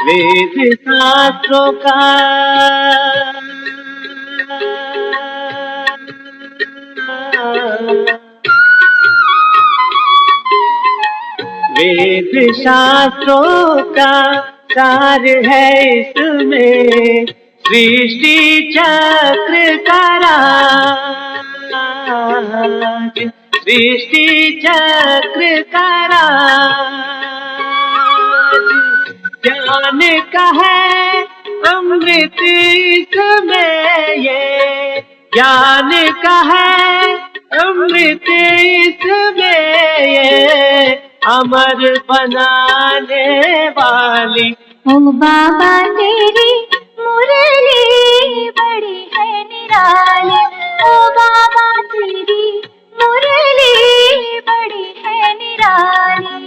वेद शास्त्रों का वेद शास्त्रों का सार है इसमें, सृष्टि चक्र का राज, सृष्टि चक्र का राज। ज्ञान का है अमृत इसमें ये, ज्ञान का है अमृत इसमें ये, अमर बनाने वाली। ओ बाबा तेरी मुरली बड़ी है निराली, ओ बाबा तेरी मुरली बड़ी है निराली।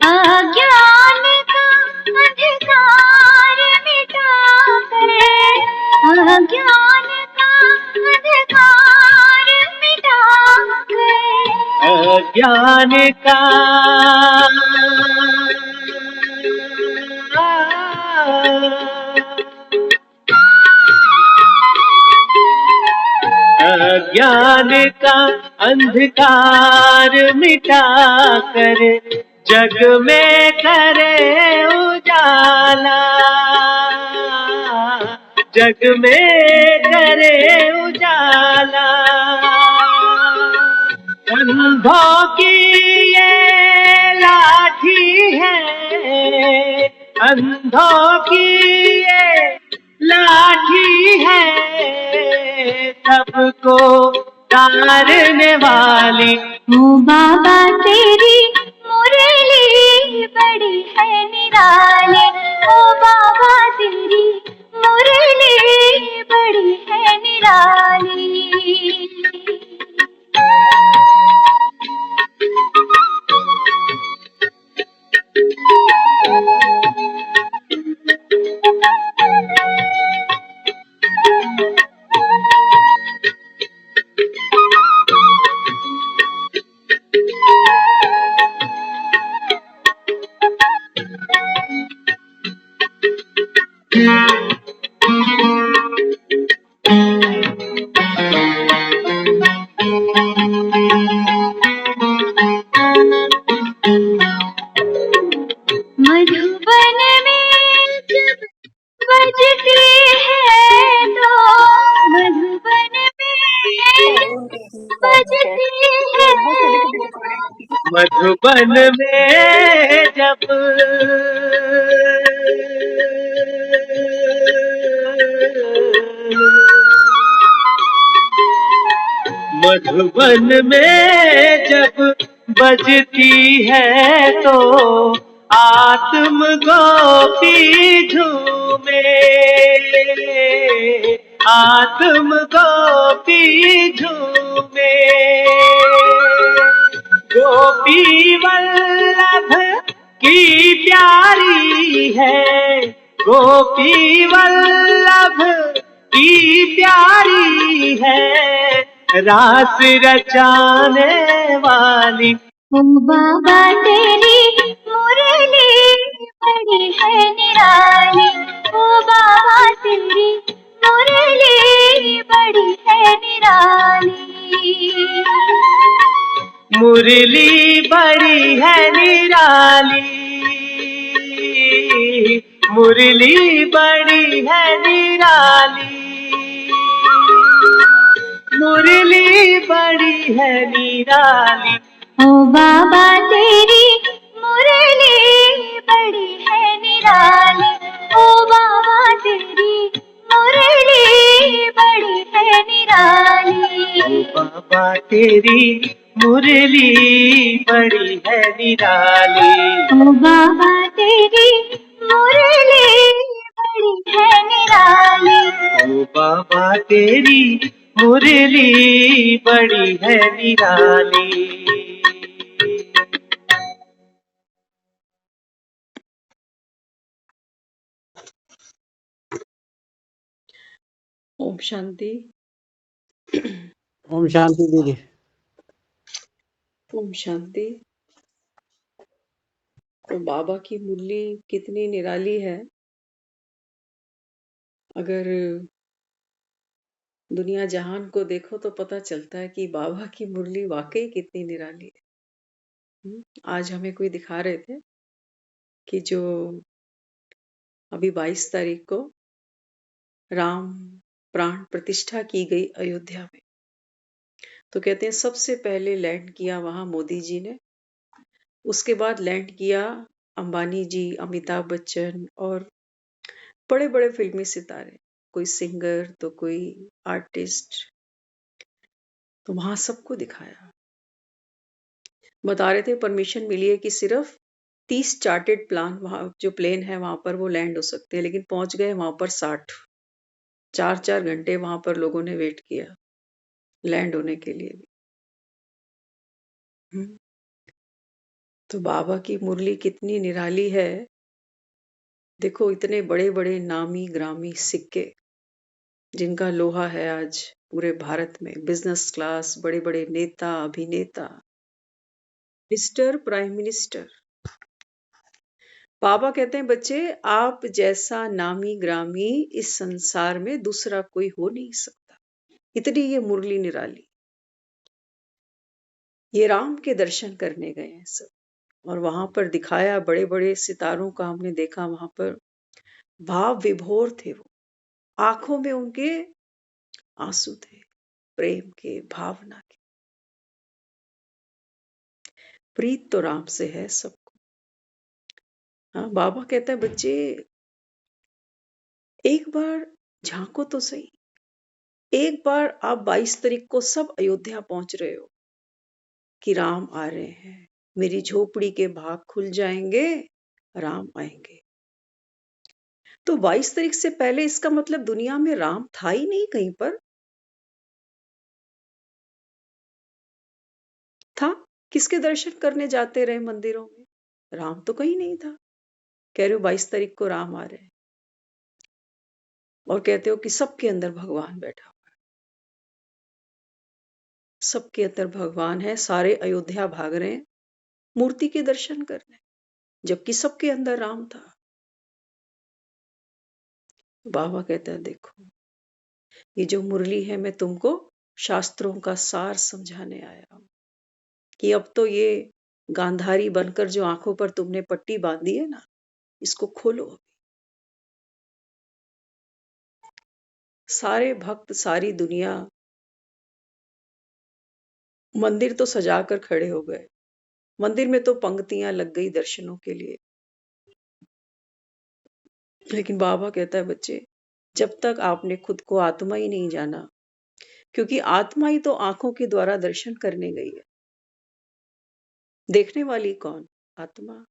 अज्ञान का अंधकार मिटाकर, अज्ञान का अंधकार मिटाकर, अज्ञान का अज्ञान का अंधकार मिटाकर जग में करे उजाला, जग में करे उजाला। अंधों की ये लाठी है, अंधों की ये लाठी है, सबको तारने वाली। ओ बाबा तेरी मुरली बड़ी है निराली, ओ बाबा तेरी मुरली बड़ी है निराली। मधुबन में जब बजती है तो, मधुबन में बजती है, मधुबन में जब मधुबन में जब बजती है तो आत्म गोपी झूमे, आत्म गोपी झूमे। गोपी वल्लभ की प्यारी है, गोपी वल्लभ की प्यारी है, रास रचाने वाली। ओ बाबा तेरी मुरली बड़ी है निराली, ओ बाबा तेरी मुरली बड़ी है निराली। मुरली बड़ी है निराली, मुरली बड़ी है निराली, मुरली बड़ी है निराली। ओ बाबा तेरी मुरली बड़ी है निराली, ओ बाबा तेरी मुरली बड़ी है निराली। बाबा तेरी मुरली बड़ी है निराली। ओ बाबा तेरी मुरली बड़ी है निराली। ओ बाबा तेरी मुरली बड़ी है निराली। ओम शांति। ओम शांति दीदी। ओम शांति। तो बाबा की मुरली कितनी निराली है। अगर दुनिया जहान को देखो तो पता चलता है कि बाबा की मुरली वाकई कितनी निराली है। आज हमें कोई दिखा रहे थे कि जो अभी 22 तारीख को राम प्राण प्रतिष्ठा की गई अयोध्या में, तो कहते हैं सबसे पहले लैंड किया वहां मोदी जी ने, उसके बाद लैंड किया अंबानी जी, अमिताभ बच्चन और बड़े बड़े फिल्मी सितारे, कोई सिंगर तो कोई आर्टिस्ट। तो वहां सबको दिखाया, बता रहे थे परमिशन मिली है कि सिर्फ 30 चार्टेड प्लान वहां जो प्लेन है वहां पर वो लैंड हो सकते हैं, लेकिन पहुंच गए वहां पर 60। 4-4 घंटे वहां पर लोगों ने वेट किया लैंड होने के लिए भी। तो बाबा की मुरली कितनी निराली है। देखो इतने बड़े बड़े नामी ग्रामी सिक्के जिनका लोहा है आज पूरे भारत में, बिजनेस क्लास, बड़े बड़े नेता, अभिनेता, मिस्टर प्राइम मिनिस्टर। बाबा कहते हैं बच्चे आप जैसा नामी ग्रामी इस संसार में दूसरा कोई हो नहीं सकता। इतनी ये मुरली निराली। ये राम के दर्शन करने गए हैं सब, और वहां पर दिखाया बड़े बड़े सितारों का हमने देखा, वहां पर भाव विभोर थे वो, आंखों में उनके आंसू थे, प्रेम के, भावना के। प्रीत तो राम से है सबको। हाँ, बाबा कहता है बच्चे एक बार झांको तो सही। एक बार आप 22 तारीख को सब अयोध्या पहुंच रहे हो कि राम आ रहे हैं, मेरी झोपड़ी के भाग खुल जाएंगे, राम आएंगे। तो 22 तारीख से पहले इसका मतलब दुनिया में राम था ही नहीं कहीं पर। था, किसके दर्शन करने जाते रहे मंदिरों में, राम तो कहीं नहीं था। कह रहे हो 22 तारीख को राम आ रहे हैं, और कहते हो कि सबके अंदर भगवान बैठा हुआ है। सबके अंदर भगवान है, सारे अयोध्या भाग रहे हैं मूर्ति के दर्शन करने, जबकि सबके अंदर राम था। बाबा कहता है देखो ये जो मुरली है मैं तुमको शास्त्रों का सार समझाने आया हूं कि अब तो ये गांधारी बनकर जो आंखों पर तुमने पट्टी बांधी है ना, इसको खोलो। सारे भक्त, सारी दुनिया मंदिर तो सजाकर खड़े हो गए, मंदिर में तो पंक्तियां लग गई दर्शनों के लिए। लेकिन बाबा कहता है बच्चे जब तक आपने खुद को आत्मा ही नहीं जाना, क्योंकि आत्मा ही तो आंखों के द्वारा दर्शन करने गई है, देखने वाली कौन? आत्मा।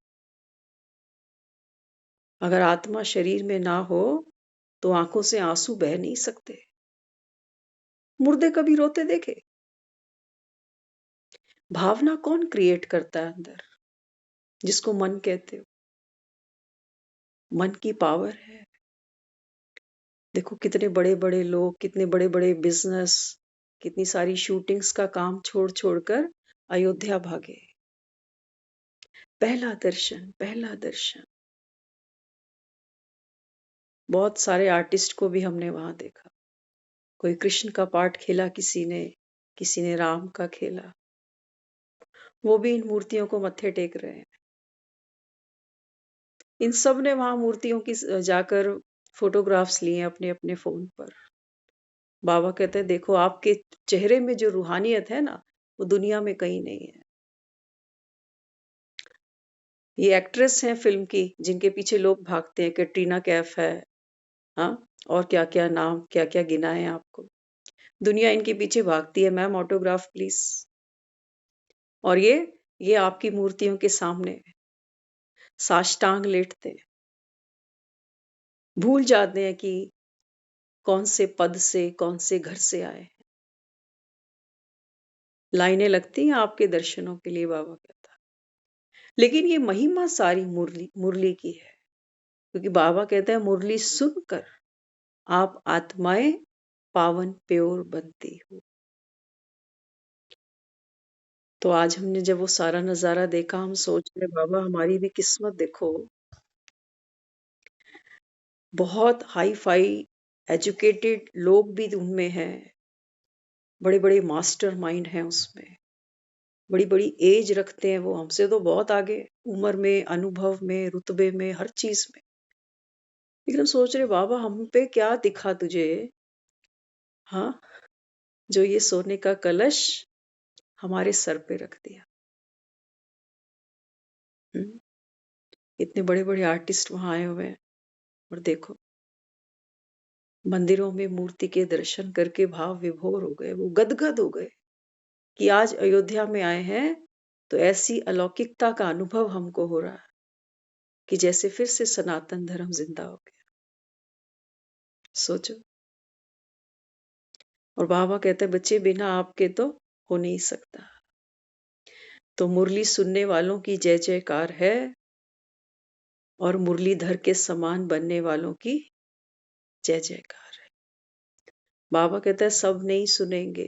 अगर आत्मा शरीर में ना हो तो आंखों से आंसू बह नहीं सकते। मुर्दे कभी रोते देखे? भावना कौन क्रिएट करता है अंदर, जिसको मन कहते हो? मन की पावर है। देखो कितने बड़े बड़े लोग, कितने बड़े बड़े बिजनेस, कितनी सारी शूटिंग्स का काम छोड़ छोड़कर अयोध्या भागे। पहला दर्शन, पहला दर्शन। बहुत सारे आर्टिस्ट को भी हमने वहां देखा, कोई कृष्ण का पार्ट खेला किसी ने राम का खेला। वो भी इन मूर्तियों को मत्थे टेक रहे हैं। इन सब ने वहां मूर्तियों की जाकर फोटोग्राफ्स लिए अपने अपने फोन पर। बाबा कहते हैं देखो आपके चेहरे में जो रूहानियत है ना, वो दुनिया में कहीं नहीं है। ये एक्ट्रेस हैं फिल्म की जिनके पीछे लोग भागते हैं, कैटरीना कैफ है, हाँ, और क्या क्या नाम, क्या क्या गिनाए आपको। दुनिया इनके पीछे भागती है, मैम ऑटोग्राफ प्लीज। और ये आपकी मूर्तियों के सामने साष्टांग लेटते हैं, भूल जाते हैं कि कौन से पद से, कौन से घर से आए हैं। लाइनें लगती हैं आपके दर्शनों के लिए, बाबा कहता। लेकिन ये महिमा सारी मुरली मुरली की है, क्योंकि बाबा कहता है मुरली सुनकर आप आत्माएं पावन प्योर बनती हो। तो आज हमने जब वो सारा नजारा देखा, हम सोच रहे बाबा हमारी भी किस्मत देखो, बहुत हाई फाई एजुकेटेड लोग भी उनमें हैं, बड़े बड़े मास्टर माइंड हैं उसमें, बड़ी बड़ी एज रखते हैं वो, हमसे तो बहुत आगे उम्र में, अनुभव में, रुतबे में, हर चीज में। लेकिन हम सोच रहे बाबा हम पे क्या दिखा तुझे, हाँ, जो ये सोने का कलश हमारे सर पे रख दिया। इतने बड़े बड़े आर्टिस्ट वहां आए हुए हैं, और देखो मंदिरों में मूर्ति के दर्शन करके भाव विभोर हो गए, वो गदगद हो गए कि आज अयोध्या में आए हैं तो ऐसी अलौकिकता का अनुभव हमको हो रहा है कि जैसे फिर से सनातन धर्म जिंदा हो गया। सोचो। और बाबा कहते हैं बच्चे बिना आपके तो हो नहीं सकता। तो मुरली सुनने वालों की जय जयकार है, और मुरलीधर के समान बनने वालों की जय जयकार है। बाबा कहता है सब नहीं सुनेंगे,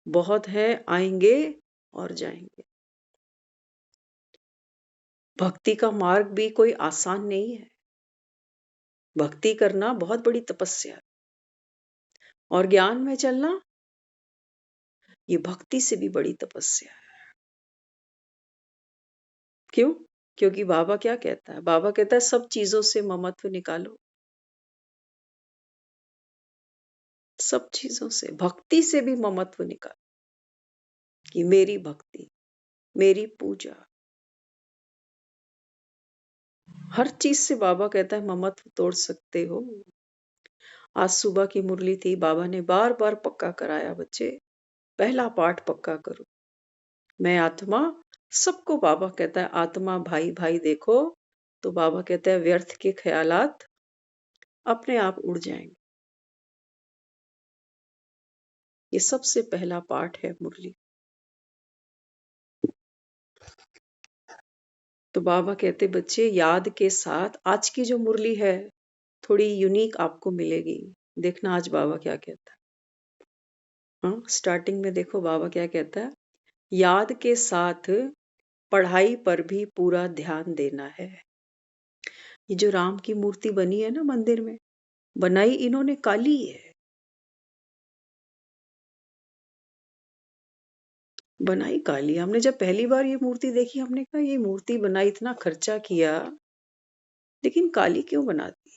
बहुत है आएंगे और जाएंगे। भक्ति का मार्ग भी कोई आसान नहीं है, भक्ति करना बहुत बड़ी तपस्या है, और ज्ञान में चलना ये भक्ति से भी बड़ी तपस्या है। क्यों? क्योंकि बाबा क्या कहता है, बाबा कहता है सब चीजों से ममत्व निकालो, सब चीजों से, भक्ति से भी ममत्व निकालो कि मेरी भक्ति, मेरी पूजा, हर चीज से बाबा कहता है ममत्व तोड़ सकते हो। आज सुबह की मुरली थी, बाबा ने बार बार पक्का कराया बच्चे पहला पाठ पक्का करो, मैं आत्मा। सबको बाबा कहता है आत्मा भाई भाई देखो, तो बाबा कहता है व्यर्थ के ख्यालात अपने आप उड़ जाएंगे। ये सबसे पहला पाठ है मुरली। तो बाबा कहते बच्चे याद के साथ आज की जो मुरली है थोड़ी यूनिक आपको मिलेगी। देखना आज बाबा क्या कहता है। हाँ, स्टार्टिंग में देखो बाबा क्या कहता है, याद के साथ पढ़ाई पर भी पूरा ध्यान देना है। ये जो राम की मूर्ति बनी है ना मंदिर में, बनाई इन्होंने काली है, बनाई काली। हमने जब पहली बार ये मूर्ति देखी हमने कहा ये मूर्ति बनाई, इतना खर्चा किया, लेकिन काली क्यों बना दी?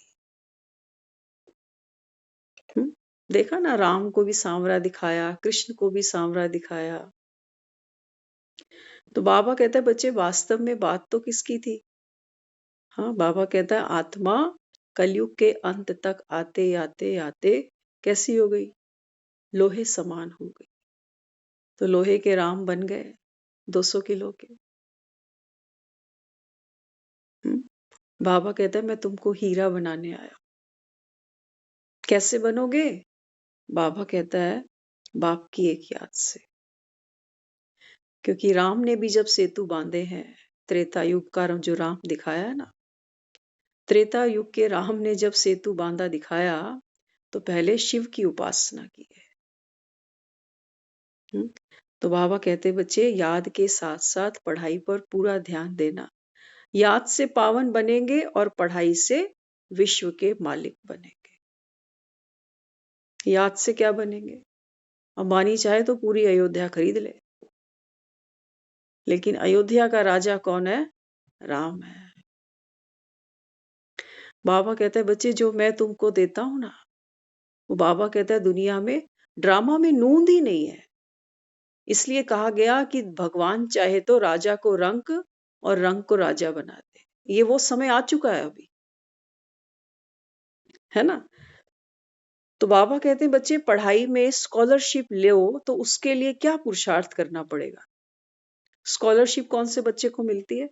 देखा ना, राम को भी सांवरा दिखाया, कृष्ण को भी सांवरा दिखाया। तो बाबा कहता है बच्चे वास्तव में बात तो किसकी थी? हाँ, बाबा कहता है आत्मा कलयुग के अंत तक आते आते आते कैसी हो गई? लोहे समान हो गई। तो लोहे के राम बन गए 200 किलो के। बाबा कहता है मैं तुमको हीरा बनाने आया। कैसे बनोगे? बाबा कहता है बाप की एक याद से। क्योंकि राम ने भी जब सेतु बांधे हैं, त्रेता युग का जो राम दिखाया है ना, त्रेता युग के राम ने जब सेतु बांधा दिखाया तो पहले शिव की उपासना की है। तो बाबा कहते बच्चे याद के साथ साथ पढ़ाई पर पूरा ध्यान देना। याद से पावन बनेंगे और पढ़ाई से विश्व के मालिक बनेंगे। याद से क्या बनेंगे? अंबानी चाहे तो पूरी अयोध्या खरीद ले, लेकिन अयोध्या का राजा कौन है? राम है। बाबा कहते हैं बच्चे जो मैं तुमको देता हूं ना, वो बाबा कहता है दुनिया में ड्रामा में नूंद ही नहीं है। इसलिए कहा गया कि भगवान चाहे तो राजा को रंक और रंक को राजा बना दे। ये वो समय आ चुका है अभी, है ना। तो बाबा कहते हैं बच्चे पढ़ाई में स्कॉलरशिप लो तो उसके लिए क्या पुरुषार्थ करना पड़ेगा। स्कॉलरशिप कौन से बच्चे को मिलती है?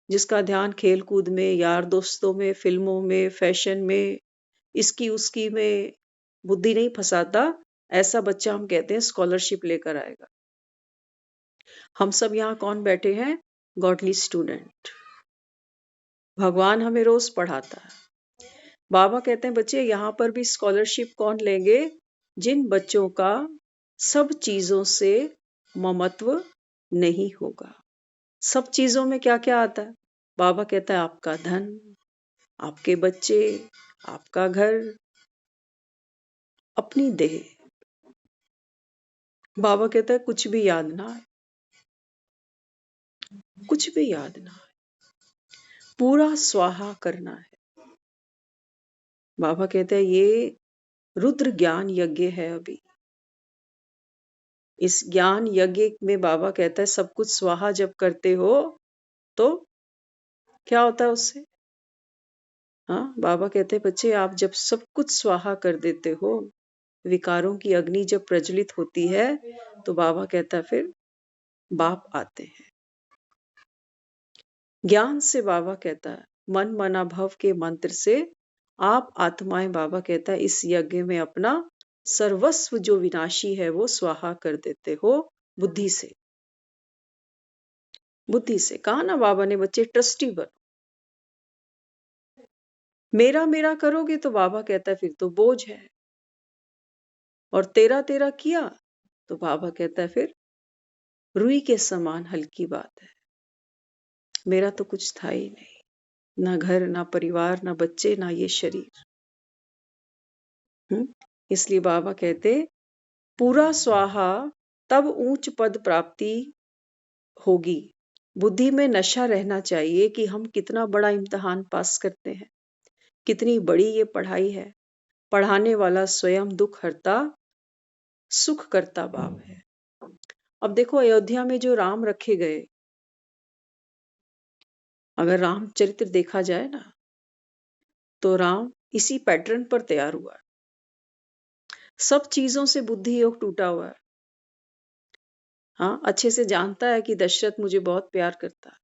जिसका ध्यान खेल कूद में, यार दोस्तों में, फिल्मों में, फैशन में, इसकी उसकी में बुद्धि नहीं फंसाता, ऐसा बच्चा हम कहते हैं स्कॉलरशिप लेकर आएगा। हम सब यहाँ कौन बैठे हैं? Godly student. भगवान हमें रोज पढ़ाता है। बाबा कहते हैं बच्चे यहाँ पर भी स्कॉलरशिप कौन लेंगे? जिन बच्चों का सब चीजों से ममत्व नहीं होगा। सब चीजों में क्या क्या आता है? बाबा कहता है आपका धन, आपके बच्चे, आपका घर, अपनी देह। बाबा कहता है कुछ भी याद ना आए, कुछ भी याद ना आए, पूरा स्वाहा करना है। बाबा कहते हैं ये रुद्र ज्ञान यज्ञ है। अभी इस ज्ञान यज्ञ में बाबा कहता है सब कुछ स्वाहा जब करते हो तो क्या होता है उससे? हाँ, बाबा कहते हैं बच्चे आप जब सब कुछ स्वाहा कर देते हो, विकारों की अग्नि जब प्रज्वलित होती है तो बाबा कहता है फिर बाप आते हैं। ज्ञान से बाबा कहता है मन मना भव के मंत्र से आप आत्माएं, बाबा कहता है इस यज्ञ में अपना सर्वस्व जो विनाशी है वो स्वाहा कर देते हो बुद्धि से। बुद्धि से कहा ना बाबा ने बच्चे ट्रस्टी बनो। मेरा मेरा करोगे तो बाबा कहता है फिर तो बोझ है, और तेरा तेरा किया तो बाबा कहता है फिर रुई के समान हल्की बात है। मेरा तो कुछ था ही नहीं, ना घर, ना परिवार, ना बच्चे, ना ये शरीर। इसलिए बाबा कहते पूरा स्वाहा तब ऊंच पद प्राप्ति होगी। बुद्धि में नशा रहना चाहिए कि हम कितना बड़ा इम्तिहान पास करते हैं, कितनी बड़ी ये पढ़ाई है। पढ़ाने वाला स्वयं दुख हरता सुख करता बाप है। अब देखो अयोध्या में जो राम रखे गए, अगर रामचरित्र देखा जाए ना तो राम इसी पैटर्न पर तैयार हुआ। सब चीजों से बुद्धि योग टूटा हुआ है। हाँ, अच्छे से जानता है कि दशरथ मुझे बहुत प्यार करता है,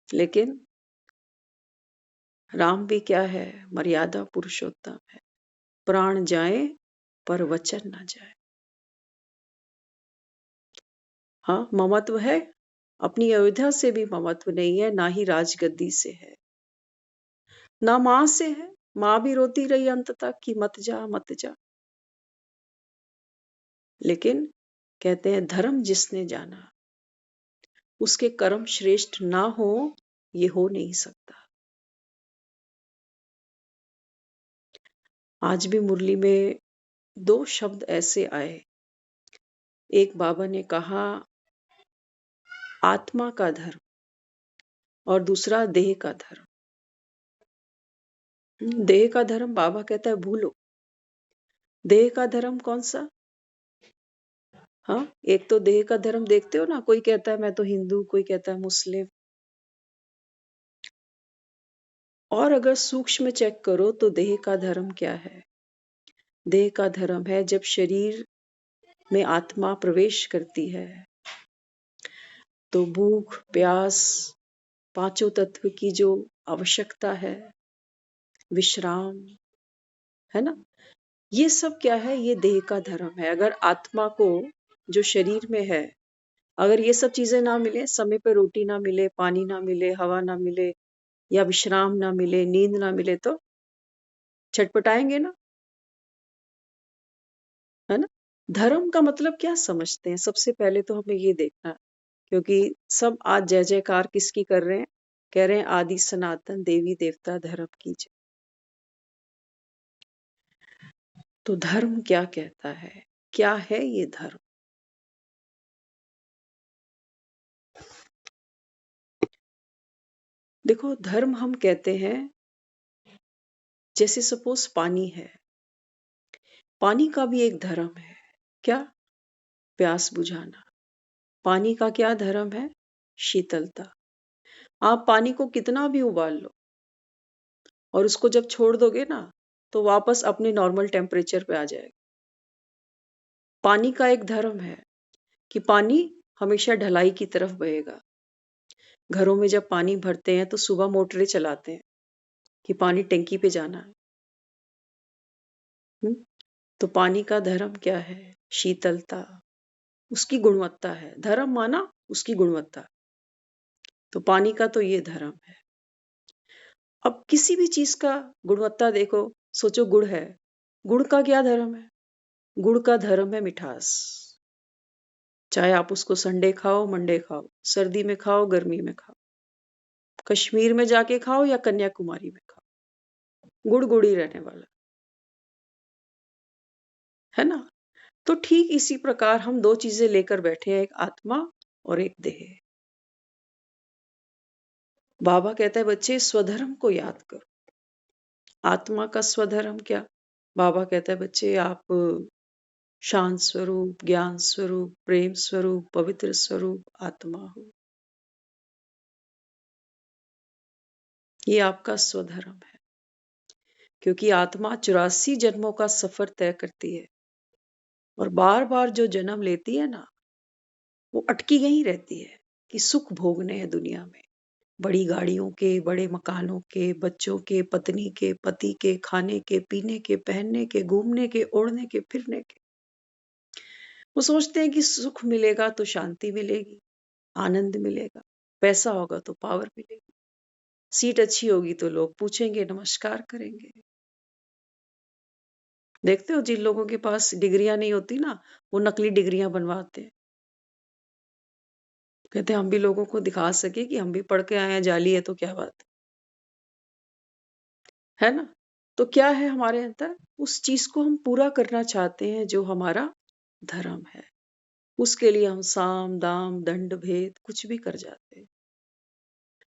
लेकिन राम भी क्या है? मर्यादा पुरुषोत्तम है। प्राण जाए पर वचन ना जाए। हाँ, ममत्व है, अपनी अयोध्या से भी ममत्व नहीं है, ना ही राजगद्दी से है, ना मां से है। मां भी रोती रही अंत तक कि मत जा मत जा। लेकिन कहते हैं धर्म जिसने जाना उसके कर्म श्रेष्ठ ना हो, ये हो नहीं सकता। आज भी मुरली में दो शब्द ऐसे आए। एक बाबा ने कहा आत्मा का धर्म और दूसरा देह का धर्म। देह का धर्म बाबा कहता है भूलो। देह का धर्म कौन सा? हाँ, एक तो देह का धर्म देखते हो ना, कोई कहता है मैं तो हिंदू, कोई कहता है मुस्लिम। और अगर सूक्ष्म चेक करो तो देह का धर्म क्या है? देह का धर्म है जब शरीर में आत्मा प्रवेश करती है तो भूख प्यास, पांचों तत्व की जो आवश्यकता है, विश्राम, है ना, ये सब क्या है? ये देह का धर्म है। अगर आत्मा को जो शरीर में है, अगर ये सब चीजें ना मिले, समय पर रोटी ना मिले, पानी ना मिले, हवा ना मिले, या विश्राम ना मिले, नींद ना मिले, तो छटपटाएंगे ना, है ना। धर्म का मतलब क्या समझते हैं? सबसे पहले तो हमें ये देखना, क्योंकि सब आज जय जयकार किसकी कर रहे हैं? कह रहे हैं आदि सनातन देवी देवता धर्म की जय। तो धर्म क्या कहता है? क्या है ये धर्म? देखो, धर्म हम कहते हैं जैसे सपोज पानी है, पानी का भी एक धर्म है। क्या? प्यास बुझाना। पानी का क्या धर्म है? शीतलता। आप पानी को कितना भी उबाल लो और उसको जब छोड़ दोगे ना तो वापस अपने नॉर्मल टेम्परेचर पे आ जाएगा। पानी का एक धर्म है कि पानी हमेशा ढलाई की तरफ बहेगा। घरों में जब पानी भरते हैं तो सुबह मोटरें चलाते हैं कि पानी टंकी पे जाना है। हुँ? तो पानी का धर्म क्या है? शीतलता, उसकी गुणवत्ता है। धर्म माना उसकी गुणवत्ता। तो पानी का तो ये धर्म है। अब किसी भी चीज़ का गुणवत्ता देखो, सोचो गुड़ है। गुड़ का क्या धर्म है? गुड़ का धर्म है मिठास। चाहे आप उसको संडे खाओ, मंडे खाओ, सर्दी में खाओ, गर्मी में खाओ, कश्मीर में जाके खाओ या कन्याकुमारी में खाओ, गुड़ गुड़ ही रहने वाला, है ना? तो ठीक इसी प्रकार हम 2 चीज़ें लेकर बैठे हैं, एक आत्मा और एक देह। बाबा कहता है बच्चे स्वधर्म को याद करो। आत्मा का स्वधर्म क्या? बाबा कहता है बच्चे आप शांत स्वरूप, ज्ञान स्वरूप, प्रेम स्वरूप, पवित्र स्वरूप आत्मा हो। ये आपका स्वधर्म है। क्योंकि आत्मा 84 जन्मों का सफर तय करती है और बार-बार जो जन्म लेती है ना, वो अटकी यहीं रहती है कि सुख भोगने हैं दुनिया में। बड़ी गाड़ियों के, बड़े मकानों के, बच्चों के, पत्नी के, पति के, खाने के, पीने के, पहनने के, घूमने के, ओढ़ने के, फिरने के। वो सोचते हैं कि सुख मिलेगा तो शांति मिलेगी, आनंद मिलेगा, पैसा होगा तो पावर मिलेगी, सीट अच्छी होगी तो लोग पूछेंगे, नमस्कार करेंगे। देखते हो जिन लोगों के पास डिग्रियां नहीं होती ना, वो नकली डिग्रियां बनवाते हैं। कहते हैं हम भी लोगों को दिखा सके कि हम भी पढ़ के आए हैं, जाली है तो क्या बात है ना? तो क्या है हमारे अंदर? उस चीज को हम पूरा करना चाहते हैं जो हमारा धर्म है। उसके लिए हम साम, दाम, दंड, भेद कुछ भी कर जाते हैं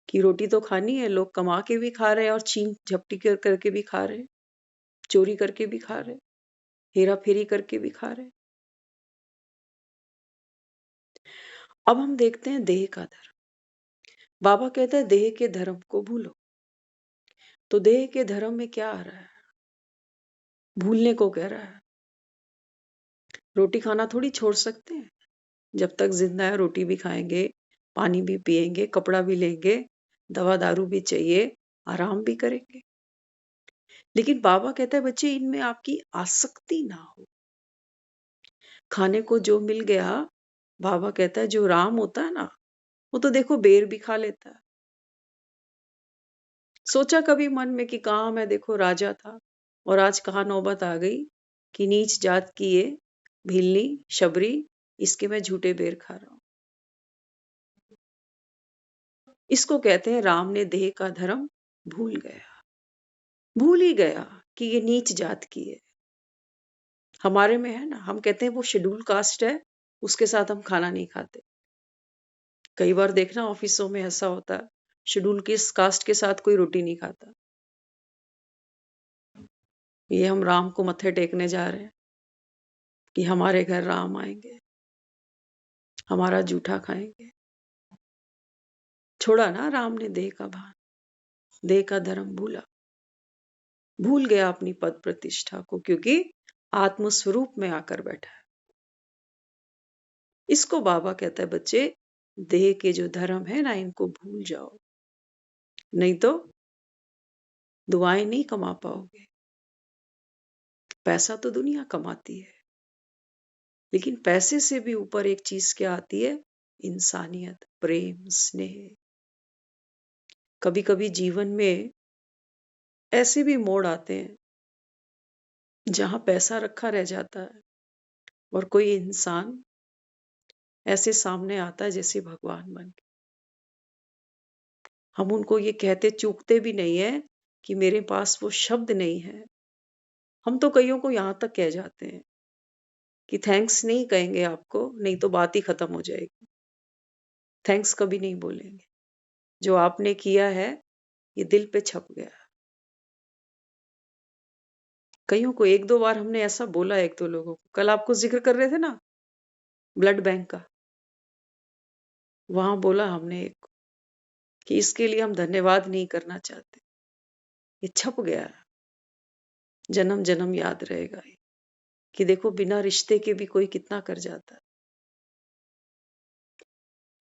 कि रोटी तो खानी है, लोग कमा के भी खा रहे हैं और छीन झपटी करके भी खा रहे हैं, चोरी करके भी खा रहे हैं, हेरा फेरी करके भी खा रहे हैं। अब हम देखते हैं देह का धर्म। बाबा कहता है देह के धर्म को भूलो। तो देह के धर्म में क्या आ रहा है? भूलने को कह रहा है। रोटी खाना थोड़ी छोड़ सकते हैं। जब तक जिंदा है रोटी भी खाएंगे, पानी भी पिएंगे, कपड़ा भी लेंगे, दवा दारू भी चाहिए, आराम भी करेंगे। लेकिन बाबा कहता है बच्चे इनमें आपकी आसक्ति ना हो। खाने को जो मिल गया, बाबा कहता है जो राम होता है ना, वो तो देखो बेर भी खा लेता है। सोचा कभी मन में कि कहाँ मैं देखो राजा था और आज कहाँ नौबत आ गई कि नीच जात की ये भीलनी शबरी, इसके मैं झूठे बेर खा रहा हूं। इसको कहते हैं राम ने देह का धर्म भूल गया। भूल ही गया कि ये नीच जात की है। हमारे में है ना, हम कहते हैं वो शेड्यूल कास्ट है, उसके साथ हम खाना नहीं खाते। कई बार देखना ऑफिसों में ऐसा होता है, शेड्यूल किस कास्ट के साथ कोई रोटी नहीं खाता। ये हम राम को मत्थे टेकने जा रहे हैं कि हमारे घर राम आएंगे, हमारा जूठा खाएंगे। छोड़ा ना राम ने देह का भान, देह का धर्म भूला, भूल गया अपनी पद प्रतिष्ठा को, क्योंकि आत्म स्वरूप में आकर बैठा है। इसको बाबा कहता है बच्चे देह के जो धर्म है ना, इनको भूल जाओ, नहीं तो दुआएं नहीं कमा पाओगे। पैसा तो दुनिया कमाती है, लेकिन पैसे से भी ऊपर एक चीज क्या आती है? इंसानियत, प्रेम, स्नेह। कभी कभी जीवन में ऐसे भी मोड़ आते हैं जहां पैसा रखा रह जाता है और कोई इंसान ऐसे सामने आता है जैसे भगवान बन के। हम उनको ये कहते चूकते भी नहीं है कि मेरे पास वो शब्द नहीं है। हम तो कईयों को यहां तक कह जाते हैं कि थैंक्स नहीं कहेंगे आपको, नहीं तो बात ही खत्म हो जाएगी। थैंक्स कभी नहीं बोलेंगे। जो आपने किया है ये दिल पे छप गया। कईयों को एक दो बार हमने ऐसा बोला, एक दो लोगों को। कल आपको जिक्र कर रहे थे ना ब्लड बैंक का, वहां बोला हमने एक कि इसके लिए हम धन्यवाद नहीं करना चाहते, ये छप गया। जन्म जन्म याद रहेगा ये, कि देखो बिना रिश्ते के भी कोई कितना कर जाता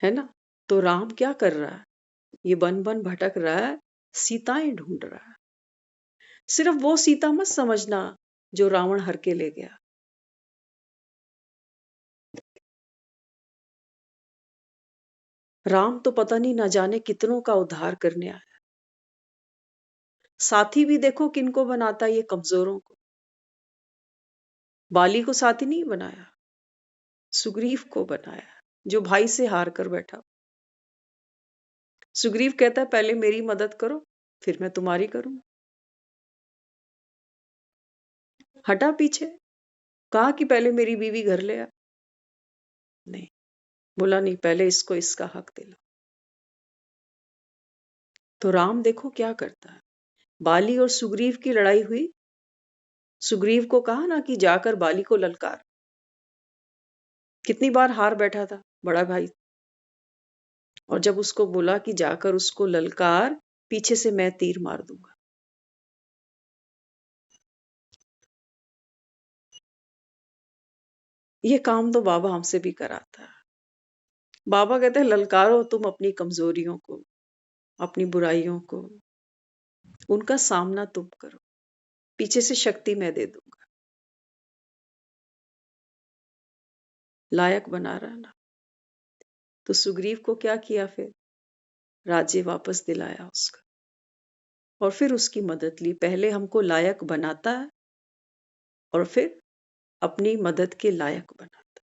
है ना। तो राम क्या कर रहा है, ये बन बन भटक रहा है, सीताएं ढूंढ रहा है। सिर्फ वो सीता मत समझना जो रावण हर के ले गया। राम तो पता नहीं ना जाने कितनों का उद्धार करने आया। साथी भी देखो किनको बनाता है, ये कमजोरों को। बाली को साथी नहीं बनाया, सुग्रीव को बनाया, जो भाई से हार कर बैठा। सुग्रीव कहता है पहले मेरी मदद करो, फिर मैं तुम्हारी करूं। हटा पीछे, कहा कि पहले मेरी बीवी घर ले आ। नहीं, बोला नहीं, पहले इसको इसका हक दिला। तो राम देखो क्या करता है। बाली और सुग्रीव की लड़ाई हुई। सुग्रीव को कहा ना कि जाकर बाली को ललकार। कितनी बार हार बैठा था बड़ा भाई, और जब उसको बोला कि जाकर उसको ललकार, पीछे से मैं तीर मार दूंगा। ये काम तो बाबा हमसे भी कराता है। बाबा कहते हैं ललकारो तुम अपनी कमजोरियों को, अपनी बुराइयों को, उनका सामना तुम करो, पीछे से शक्ति मैं दे दूंगा। लायक बना रहा ना। तो सुग्रीव को क्या किया, फिर राज्य वापस दिलाया उसका, और फिर उसकी मदद ली। पहले हमको लायक बनाता है और फिर अपनी मदद के लायक बनाता।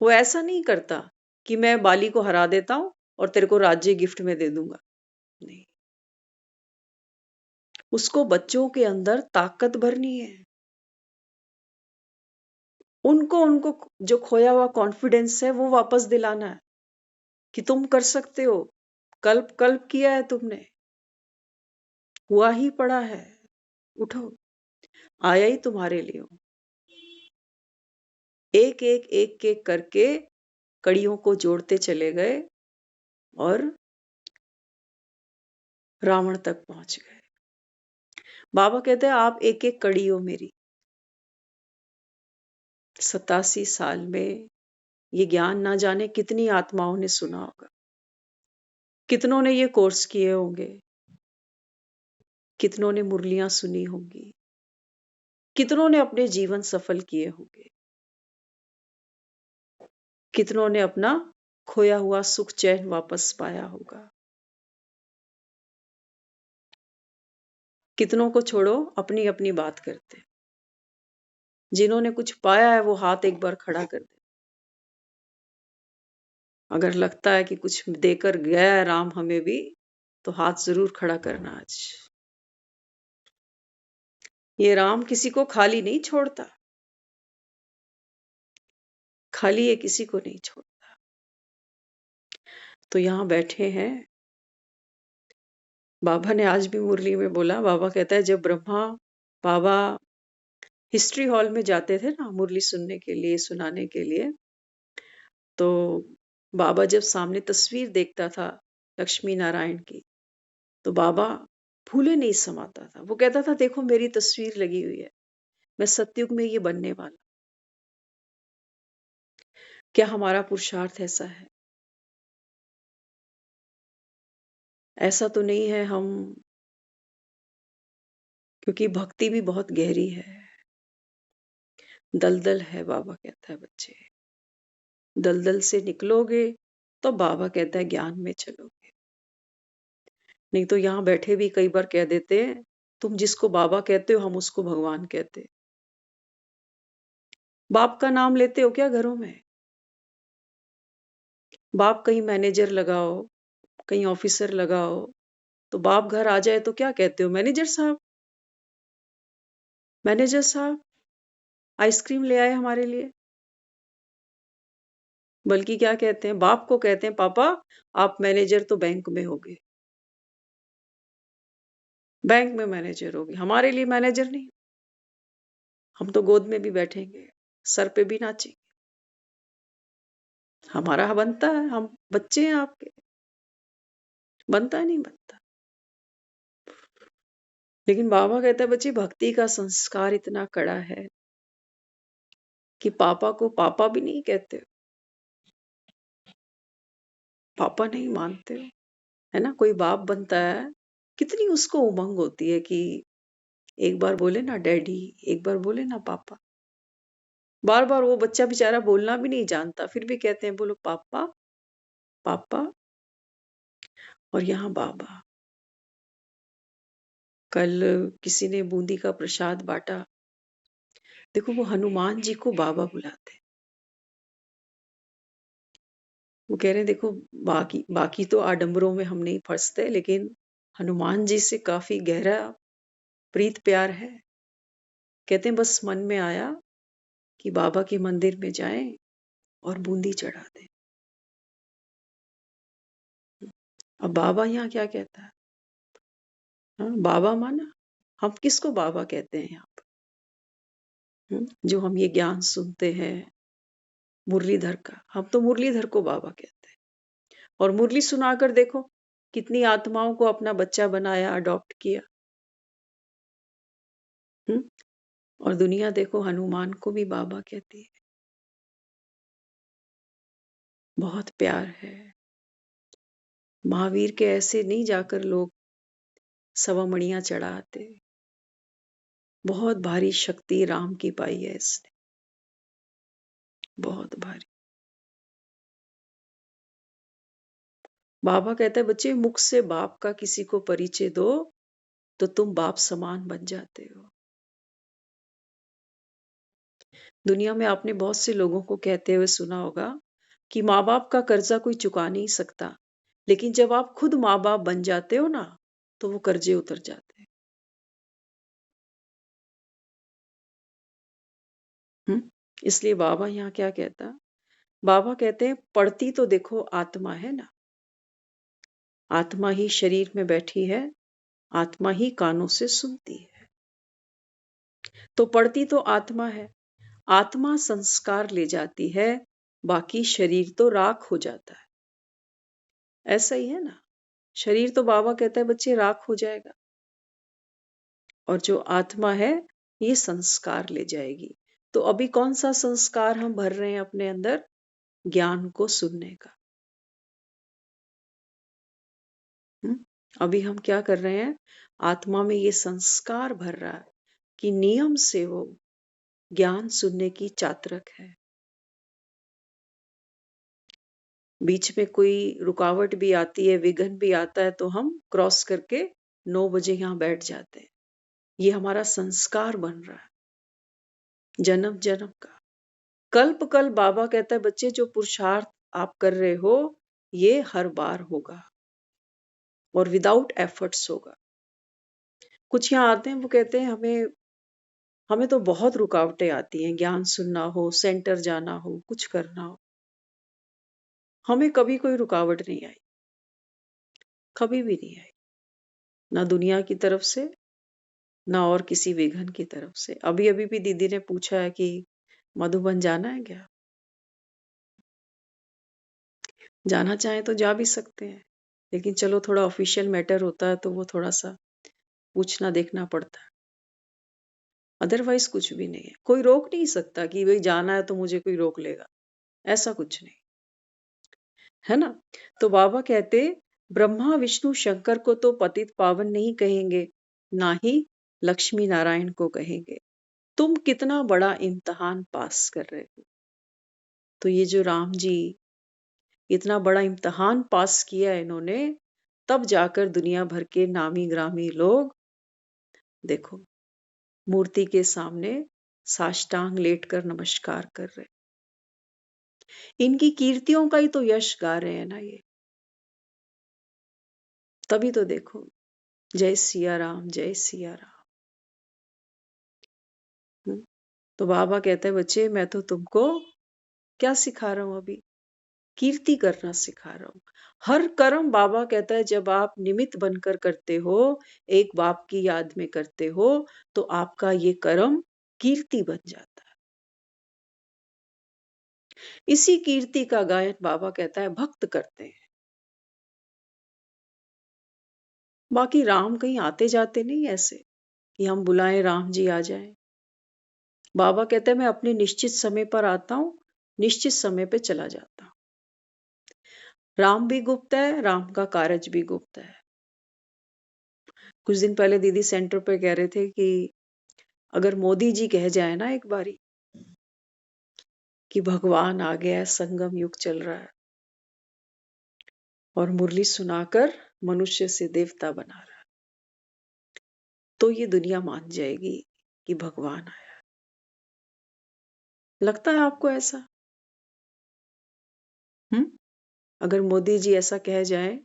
वो ऐसा नहीं करता कि मैं बाली को हरा देता हूं और तेरे को राज्य गिफ्ट में दे दूंगा। नहीं, उसको बच्चों के अंदर ताकत भरनी है। उनको उनको जो खोया हुआ कॉन्फिडेंस है वो वापस दिलाना है, कि तुम कर सकते हो। कल्प कल्प किया है तुमने, हुआ ही पड़ा है, उठो, आया ही तुम्हारे लिए हूं। एक एक एक एक करके कड़ियों को जोड़ते चले गए और रावण तक पहुंच गए। बाबा कहते हैं आप एक एक कड़ी हो मेरी। 87 साल में ये ज्ञान ना जाने कितनी आत्माओं ने सुना होगा, कितनों ने ये कोर्स किए होंगे, कितनों ने मुरलियां सुनी होंगी, कितनों ने अपने जीवन सफल किए होंगे, कितनों ने अपना खोया हुआ सुख चैन वापस पाया होगा। कितनों को छोड़ो अपनी अपनी बात करते। जिन्होंने कुछ पाया है वो हाथ एक बार खड़ा कर दे। अगर लगता है कि कुछ देकर गया है राम हमें भी, तो हाथ जरूर खड़ा करना आज। ये राम किसी को खाली नहीं छोड़ता, खाली ये किसी को नहीं छोड़ता। तो यहां बैठे हैं, बाबा ने आज भी मुरली में बोला। बाबा कहता है जब ब्रह्मा बाबा हिस्ट्री हॉल में जाते थे ना मुरली सुनने के लिए, सुनाने के लिए, तो बाबा जब सामने तस्वीर देखता था लक्ष्मी नारायण की, तो बाबा फूले नहीं समाता था। वो कहता था देखो मेरी तस्वीर लगी हुई है, मैं सतयुग में ये बनने वाला। क्या हमारा पुरुषार्थ ऐसा है? ऐसा तो नहीं है हम, क्योंकि भक्ति भी बहुत गहरी है, दलदल है। बाबा कहता है बच्चे दलदल से निकलोगे तो बाबा कहता है ज्ञान में चलोगे। नहीं तो यहां बैठे भी कई बार कह देते हैं तुम जिसको बाबा कहते हो हम उसको भगवान कहते हैं। बाप का नाम लेते हो क्या घरों में? बाप कहीं मैनेजर लगाओ, कहीं ऑफिसर लगाओ, तो बाप घर आ जाए तो क्या कहते हो? मैनेजर साहब, मैनेजर साहब आइसक्रीम ले आए हमारे लिए। बल्कि क्या कहते हैं, बाप को कहते हैं पापा आप मैनेजर तो बैंक में होगे, बैंक में मैनेजर होगे, हमारे लिए मैनेजर नहीं। हम तो गोद में भी बैठेंगे, सर पे भी नाचेंगे, हमारा बनता है, हम बच्चे हैं आपके। बनता है नहीं बनता? लेकिन बाबा कहता है बच्चे भक्ति का संस्कार इतना कड़ा है कि पापा को पापा भी नहीं कहते हो, पापा नहीं मानते हो, है ना। कोई बाप बनता है, कितनी उसको उमंग होती है कि एक बार बोले ना डैडी, एक बार बोले ना पापा। बार बार वो बच्चा बेचारा बोलना भी नहीं जानता, फिर भी कहते हैं बोलो पापा पापा। और यहाँ बाबा, कल किसी ने बूंदी का प्रसाद बांटा, देखो वो हनुमान जी को बाबा बुलाते हैं। वो कह रहे हैं देखो बाकी बाकी तो आडंबरों में हम नहीं फंसते, लेकिन हनुमान जी से काफी गहरा प्रीत प्यार है। कहते हैं बस मन में आया कि बाबा के मंदिर में जाएं और बूंदी चढ़ा दें। अब बाबा यहाँ क्या कहता है? हाँ, बाबा माना, हम किसको बाबा कहते हैं यहाँ पर? जो हम ये ज्ञान सुनते हैं मुरलीधर का, हम तो मुरलीधर को बाबा कहते हैं। और मुरली सुनाकर देखो कितनी आत्माओं को अपना बच्चा बनाया, अडॉप्ट किया। और दुनिया देखो हनुमान को भी बाबा कहती है। बहुत प्यार है। महावीर के ऐसे नहीं जाकर लोग सवा मणियां चढ़ाते। बहुत भारी शक्ति राम की पाई है इसने, बहुत भारी। बाबा कहता है बच्चे मुख से बाप का किसी को परिचय दो तो तुम बाप समान बन जाते हो। दुनिया में आपने बहुत से लोगों को कहते हुए सुना होगा कि माँ बाप का कर्जा कोई चुका नहीं सकता, लेकिन जब आप खुद माँ बाप बन जाते हो ना तो वो कर्जे उतर जाते हैं। इसलिए बाबा यहाँ क्या कहता, बाबा कहते हैं पढ़ती तो देखो आत्मा है ना, आत्मा ही शरीर में बैठी है, आत्मा ही कानों से सुनती है। तो पढ़ती तो आत्मा है, आत्मा संस्कार ले जाती है, बाकी शरीर तो राख हो जाता है। ऐसा ही है ना, शरीर तो बाबा कहता है बच्चे राख हो जाएगा, और जो आत्मा है ये संस्कार ले जाएगी। तो अभी कौन सा संस्कार हम भर रहे हैं अपने अंदर? ज्ञान को सुनने का। अभी हम क्या कर रहे हैं? आत्मा में ये संस्कार भर रहा है कि नियम से वो ज्ञान सुनने की चातरक है। बीच में कोई रुकावट भी आती है, विघ्न भी आता है, तो हम क्रॉस करके 9 बजे यहाँ बैठ जाते हैं। ये हमारा संस्कार बन रहा है, जन्म जन्म का। कल्प कल बाबा कहता है बच्चे जो पुरुषार्थ आप कर रहे हो ये हर बार होगा और विदाउट एफर्ट्स होगा। कुछ यहाँ आते हैं वो कहते हैं हमें तो बहुत रुकावटें आती हैं, ज्ञान सुनना हो, सेंटर जाना हो, कुछ करना हो। हमें कभी कोई रुकावट नहीं आई, कभी भी नहीं आई, ना दुनिया की तरफ से ना और किसी विघन की तरफ से। अभी अभी भी दीदी ने पूछा है कि मधुबन जाना है क्या? जाना चाहे तो जा भी सकते हैं, लेकिन चलो थोड़ा ऑफिशियल मैटर होता है तो वो थोड़ा सा पूछना देखना पड़ता है। अदरवाइज कुछ भी नहीं है, कोई रोक नहीं सकता कि भाई जाना है तो मुझे कोई रोक लेगा, ऐसा कुछ नहीं है ना। तो बाबा कहते ब्रह्मा विष्णु शंकर को तो पतित पावन नहीं कहेंगे, ना ही लक्ष्मी नारायण को कहेंगे। तुम कितना बड़ा इम्तिहान पास कर रहे हो। तो ये जो राम जी इतना बड़ा इम्तिहान पास किया है इन्होंने, तब जाकर दुनिया भर के नामी ग्रामी लोग देखो मूर्ति के सामने साष्टांग लेटकर नमस्कार कर रहे। इनकी कीर्तियों का ही तो यश गा रहे हैं ना ये। तभी तो देखो जय सिया राम, जय सिया राम। तो बाबा कहते हैं बच्चे मैं तो तुमको क्या सिखा रहा हूं? अभी कीर्ति करना सिखा रहा हूं। हर कर्म बाबा कहता है जब आप निमित्त बनकर करते हो, एक बाप की याद में करते हो, तो आपका ये कर्म कीर्ति बन जाता है। इसी कीर्ति का गायन बाबा कहता है भक्त करते हैं। बाकी राम कहीं आते जाते नहीं ऐसे, कि हम बुलाएं राम जी आ जाएं। बाबा कहते हैं मैं अपने निश्चित समय पर आता हूं, निश्चित समय पे चला जाता हूं। राम भी गुप्त है, राम का कारज भी गुप्त है। कुछ दिन पहले दीदी सेंटर पे कह रहे थे कि अगर मोदी जी कह जाए ना एक बारी कि भगवान आ गया है, संगम युग चल रहा है, और मुरली सुनाकर मनुष्य से देवता बना रहा है, तो ये दुनिया मान जाएगी कि भगवान आया। लगता है आपको ऐसा? अगर मोदी जी ऐसा कह जाए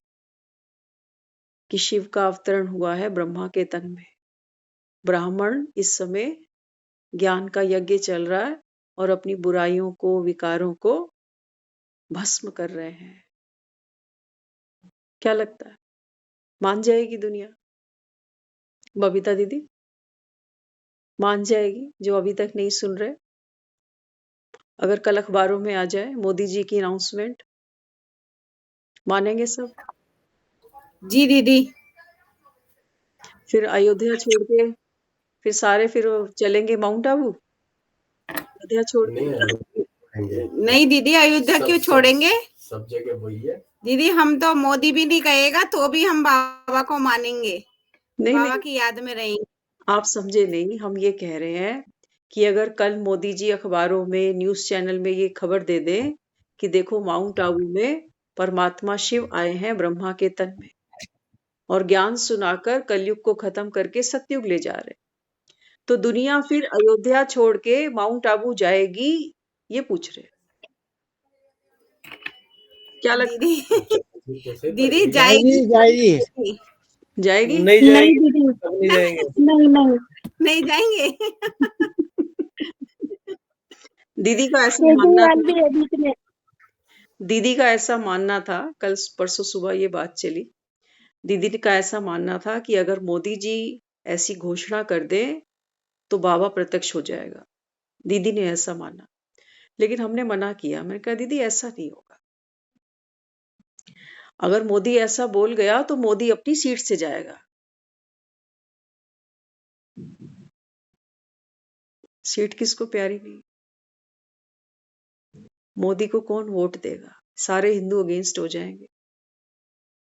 कि शिव का अवतरण हुआ है ब्रह्मा के तन में, ब्राह्मण इस समय ज्ञान का यज्ञ चल रहा है और अपनी बुराइयों को, विकारों को भस्म कर रहे हैं, क्या लगता है मान जाएगी दुनिया? बबीता दीदी मान जाएगी? जो अभी तक नहीं सुन रहे, अगर कल अखबारों में आ जाए मोदी जी की अनाउंसमेंट, मानेंगे सब? जी दीदी। फिर अयोध्या छोड़ के फिर सारे फिर चलेंगे माउंट आबू, अयोध्या छोड़ के? नहीं दीदी, अयोध्या क्यों छोड़ेंगे? सब जगह वही है दीदी। हम तो मोदी भी नहीं कहेगा तो भी हम बाबा को मानेंगे, नहीं बाबा नहीं, की याद में रहेंगे। आप समझे नहीं। हम ये कह रहे हैं कि अगर कल मोदी जी अखबारों में, न्यूज चैनल में ये खबर दे दें कि देखो माउंट आबू में परमात्मा शिव आए हैं ब्रह्मा के तन में और ज्ञान सुनाकर कलयुग को खत्म करके सतयुग ले जा रहे, तो दुनिया फिर अयोध्या छोड़ के माउंट आबू जाएगी? ये पूछ रहे, क्या लगता दीदी दीदी जाएगी जाएगी जाएगी जाएगी? नहीं नहीं जाएंगे, दीदी, सब नहीं जाएंगे। नहीं नहीं, नहीं जाएंगे। दीदी का ऐसा मानना केजरीवाल था, भी है बीच में। दीदी का ऐसा मानना था, कल परसों सुबह ये बात चली, दीदी का ऐसा मानना था कि अगर मोदी जी ऐसी घोषणा कर दे तो बाबा प्रत्यक्ष हो जाएगा। दीदी ने ऐसा माना, लेकिन हमने मना किया। मैंने कहा दीदी ऐसा नहीं होगा। अगर मोदी ऐसा बोल गया तो मोदी अपनी सीट से जाएगा। सीट किसको प्यारी नहीं? मोदी को कौन वोट देगा? सारे हिंदू अगेंस्ट हो जाएंगे।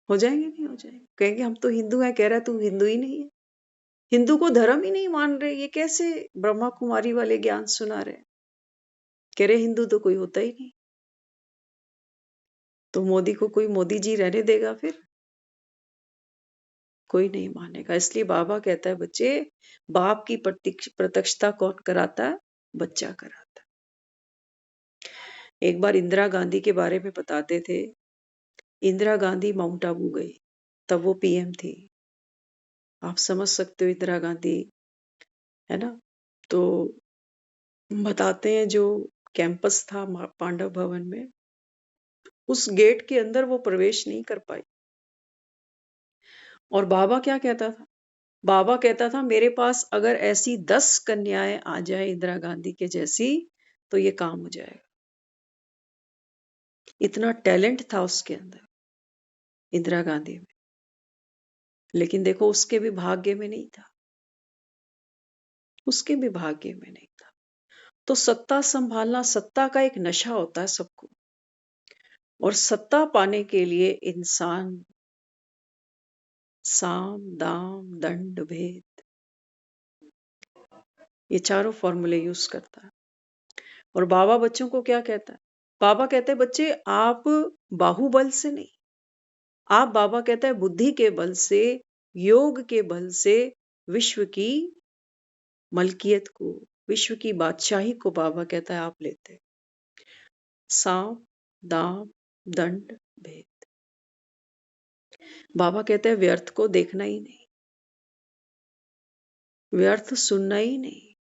हो जाएंगे? नहीं हो जाएंगे? कहेंगे हम तो हिंदू हैं। कह रहा है तू हिंदू ही नहीं है, हिंदू को धर्म ही नहीं मान रहे, ये कैसे ब्रह्मा कुमारी वाले ज्ञान सुना रहे? कह रहे हिंदू तो कोई होता ही नहीं। तो मोदी को कोई मोदी जी रहने देगा? फिर कोई नहीं मानेगा। इसलिए बाबा कहता है बच्चे, बाप की प्रत्यक्षता कौन कराता है? बच्चा कराता है। एक बार इंदिरा गांधी के बारे में बताते थे। इंदिरा गांधी माउंट आबू गई, तब वो पीएम थी। आप समझ सकते हो इंदिरा गांधी, है ना? तो बताते हैं जो कैंपस था पांडव भवन में, उस गेट के अंदर वो प्रवेश नहीं कर पाई। और बाबा क्या कहता था? बाबा कहता था मेरे पास अगर ऐसी 10 कन्याएं आ जाए इंदिरा गांधी के जैसी तो ये काम हो जाएगा। इतना टैलेंट था उसके अंदर, इंदिरा गांधी में। लेकिन देखो उसके भी भाग्य में नहीं था, उसके भी भाग्य में नहीं था। तो सत्ता संभालना, सत्ता का एक नशा होता है सबको, और सत्ता पाने के लिए इंसान साम दाम दंड भेद, ये चारों फॉर्मूले यूज करता है। और बाबा बच्चों को क्या कहता है? बाबा कहते हैं बच्चे आप बाहुबल से नहीं, आप, बाबा कहता है, बुद्धि के बल से, योग के बल से विश्व की मलकियत को, विश्व की बादशाही को बाबा कहता है आप लेते हैं। साम दाम दंड भेद। बाबा कहते हैं व्यर्थ को देखना ही नहीं, व्यर्थ सुनना ही नहीं,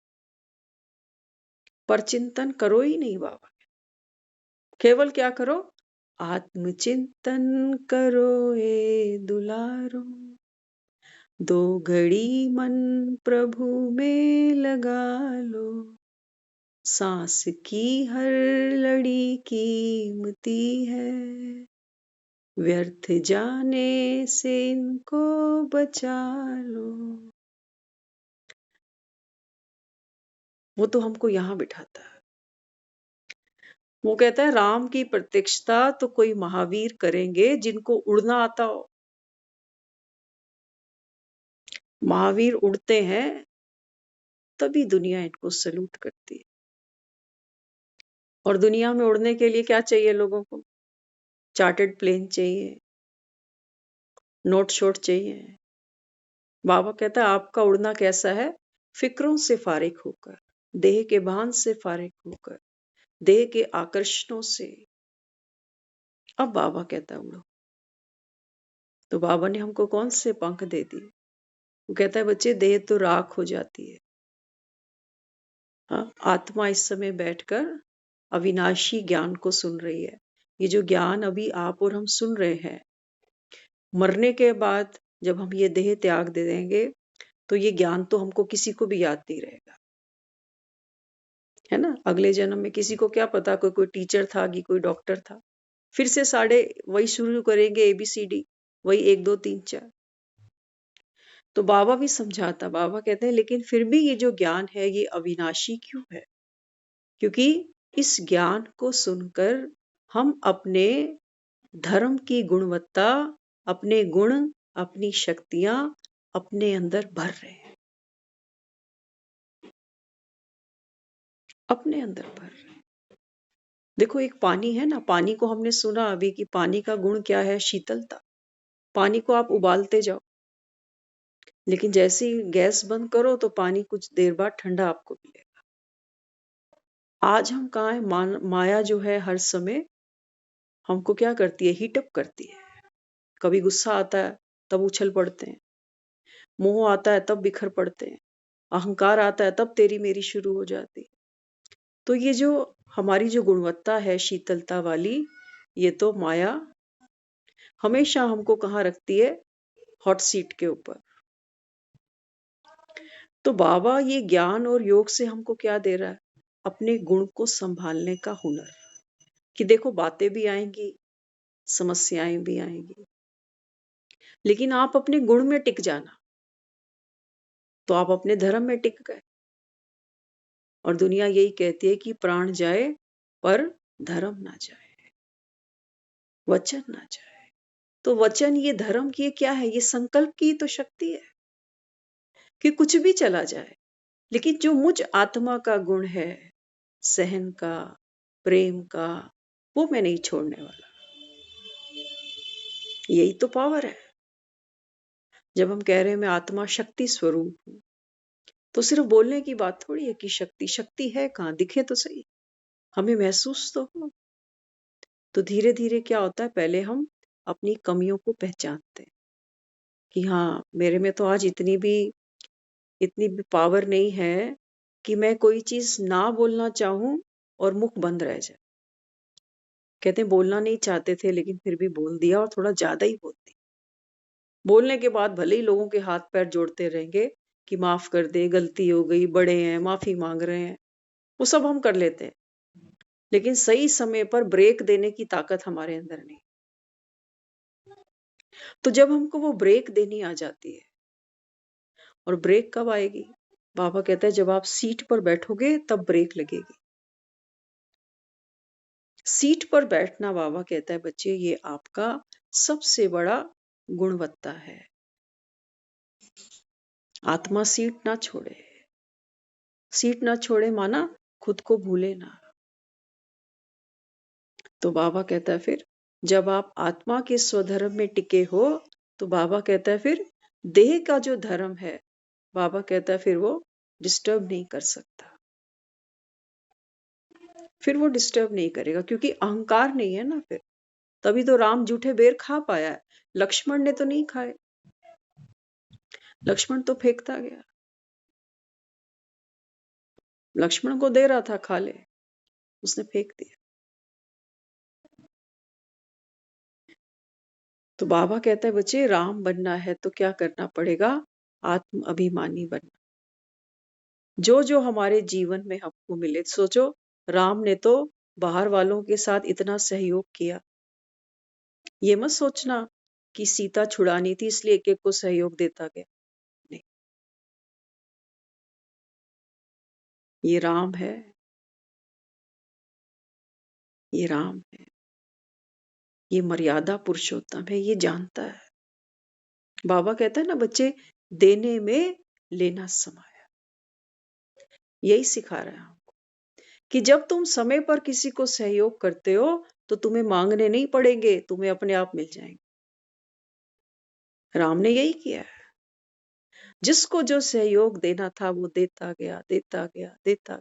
पर चिंतन करो ही नहीं। बाबा केवल क्या करो? आत्मचिंतन करो ए दुलारो, दो घड़ी मन प्रभु में लगा लो, सांस की हर लड़ी कीमती है, व्यर्थ जाने से इनको बचा लो। वो तो हमको यहाँ बिठाता है। वो कहता है राम की प्रत्यक्षता तो कोई महावीर करेंगे जिनको उड़ना आता हो। महावीर उड़ते हैं तभी दुनिया इनको सल्यूट करती है। और दुनिया में उड़ने के लिए क्या चाहिए लोगों को? चार्टर्ड प्लेन चाहिए, नोट शोट चाहिए। बाबा कहता है आपका उड़ना कैसा है? फिक्रों से फारिग होकर, देह के भान से फारिग होकर, देह के आकर्षणों से। अब बाबा कहता है उड़ो। तो बाबा ने हमको कौन से पंख दे दिए? वो कहता है बच्चे देह तो राख हो जाती है। हाँ, आत्मा इस समय बैठकर अविनाशी ज्ञान को सुन रही है। ये जो ज्ञान अभी आप और हम सुन रहे हैं, मरने के बाद जब हम ये देह त्याग दे देंगे तो ये ज्ञान तो हमको किसी को भी याद नहीं रहेगा, है ना। अगले जन्म में किसी को क्या पता, कोई टीचर था कि कोई डॉक्टर था। फिर से साढ़े वही शुरू करेंगे, ABCD, वही 1 2 3 4। तो बाबा भी समझाता, बाबा कहते हैं लेकिन फिर भी ये जो ज्ञान है ये अविनाशी क्यों है? क्योंकि इस ज्ञान को सुनकर हम अपने धर्म की गुणवत्ता, अपने गुण, अपनी शक्तियां अपने अंदर भर रहे हैं, अपने अंदर भर रहे हैं। देखो एक पानी है ना, पानी को हमने सुना अभी कि पानी का गुण क्या है? शीतलता। पानी को आप उबालते जाओ, लेकिन जैसे ही गैस बंद करो तो पानी कुछ देर बाद ठंडा आपको मिलेगा। आज हम कहाँ है? माया जो है हर समय हमको क्या करती है? हीटअप करती है। कभी गुस्सा आता है तब उछल पड़ते हैं, मोह आता है तब बिखर पड़ते हैं, अहंकार आता है तब तेरी मेरी शुरू हो जाती है। तो ये जो हमारी जो गुणवत्ता है शीतलता वाली, ये तो माया हमेशा हमको कहाँ रखती है? हॉट सीट के ऊपर। तो बाबा ये ज्ञान और योग से हमको क्या दे रहा है? अपने गुण को संभालने का हुनर। कि देखो बातें भी आएंगी, समस्याएं भी आएंगी, लेकिन आप अपने गुण में टिक जाना, तो आप अपने धर्म में टिक गए। और दुनिया यही कहती है कि प्राण जाए पर धर्म ना जाए, वचन ना जाए। तो वचन, ये धर्म की क्या है? ये संकल्प की तो शक्ति है कि कुछ भी चला जाए, लेकिन जो मुझ आत्मा का गुण है, सहन का, प्रेम का, वो मैं नहीं छोड़ने वाला। यही तो पावर है। जब हम कह रहे हैं मैं आत्मा शक्ति स्वरूप हूं, तो सिर्फ बोलने की बात थोड़ी है कि शक्ति है कहाँ? दिखे तो सही, हमें महसूस तो हो। तो धीरे धीरे क्या होता है? पहले हम अपनी कमियों को पहचानते हैं कि हाँ, मेरे में तो आज इतनी भी पावर नहीं है कि मैं कोई चीज ना बोलना चाहूं और मुख बंद रह जाए। कहते हैं बोलना नहीं चाहते थे लेकिन फिर भी बोल दिया, और थोड़ा ज्यादा ही बोल दिया। बोलने के बाद भले ही लोगों के हाथ पैर जोड़ते रहेंगे कि माफ कर दे, गलती हो गई, बड़े हैं, माफी मांग रहे हैं, वो सब हम कर लेते हैं, लेकिन सही समय पर ब्रेक देने की ताकत हमारे अंदर नहीं। तो जब हमको वो ब्रेक देनी आ जाती है, और ब्रेक कब आएगी? बाबा कहता है जब आप सीट पर बैठोगे तब ब्रेक लगेगी। सीट पर बैठना, बाबा कहता है बच्चे, ये आपका सबसे बड़ा गुणवत्ता है। आत्मा सीट ना छोड़े। सीट ना छोड़े माना खुद को भूले ना। तो बाबा कहता है फिर जब आप आत्मा के स्वधर्म में टिके हो, तो बाबा कहता है फिर देह का जो धर्म है, बाबा कहता है फिर वो डिस्टर्ब नहीं कर सकता। फिर वो डिस्टर्ब नहीं करेगा, क्योंकि अहंकार नहीं है ना फिर। तभी तो राम जूठे बेर खा पाया है, लक्ष्मण ने तो नहीं खाए। लक्ष्मण तो फेंकता गया, लक्ष्मण को दे रहा था खा ले, उसने फेंक दिया। तो बाबा कहता है बच्चे, राम बनना है तो क्या करना पड़ेगा? आत्म अभिमानी बनना। जो जो हमारे जीवन में हमको मिले, सोचो राम ने तो बाहर वालों के साथ इतना सहयोग किया। ये मत सोचना कि सीता छुड़ानी थी इसलिए एक एक को सहयोग देता गया, नहीं। ये राम है, ये राम है, ये मर्यादा पुरुषोत्तम है, ये जानता है। बाबा कहता है ना, बच्चे देने में लेना समाया, यही सिखा रहा है हमको कि जब तुम समय पर किसी को सहयोग करते हो तो तुम्हें मांगने नहीं पड़ेंगे, तुम्हें अपने आप मिल जाएंगे। राम ने यही किया है, जिसको जो सहयोग देना था वो देता गया, देता गया, देता।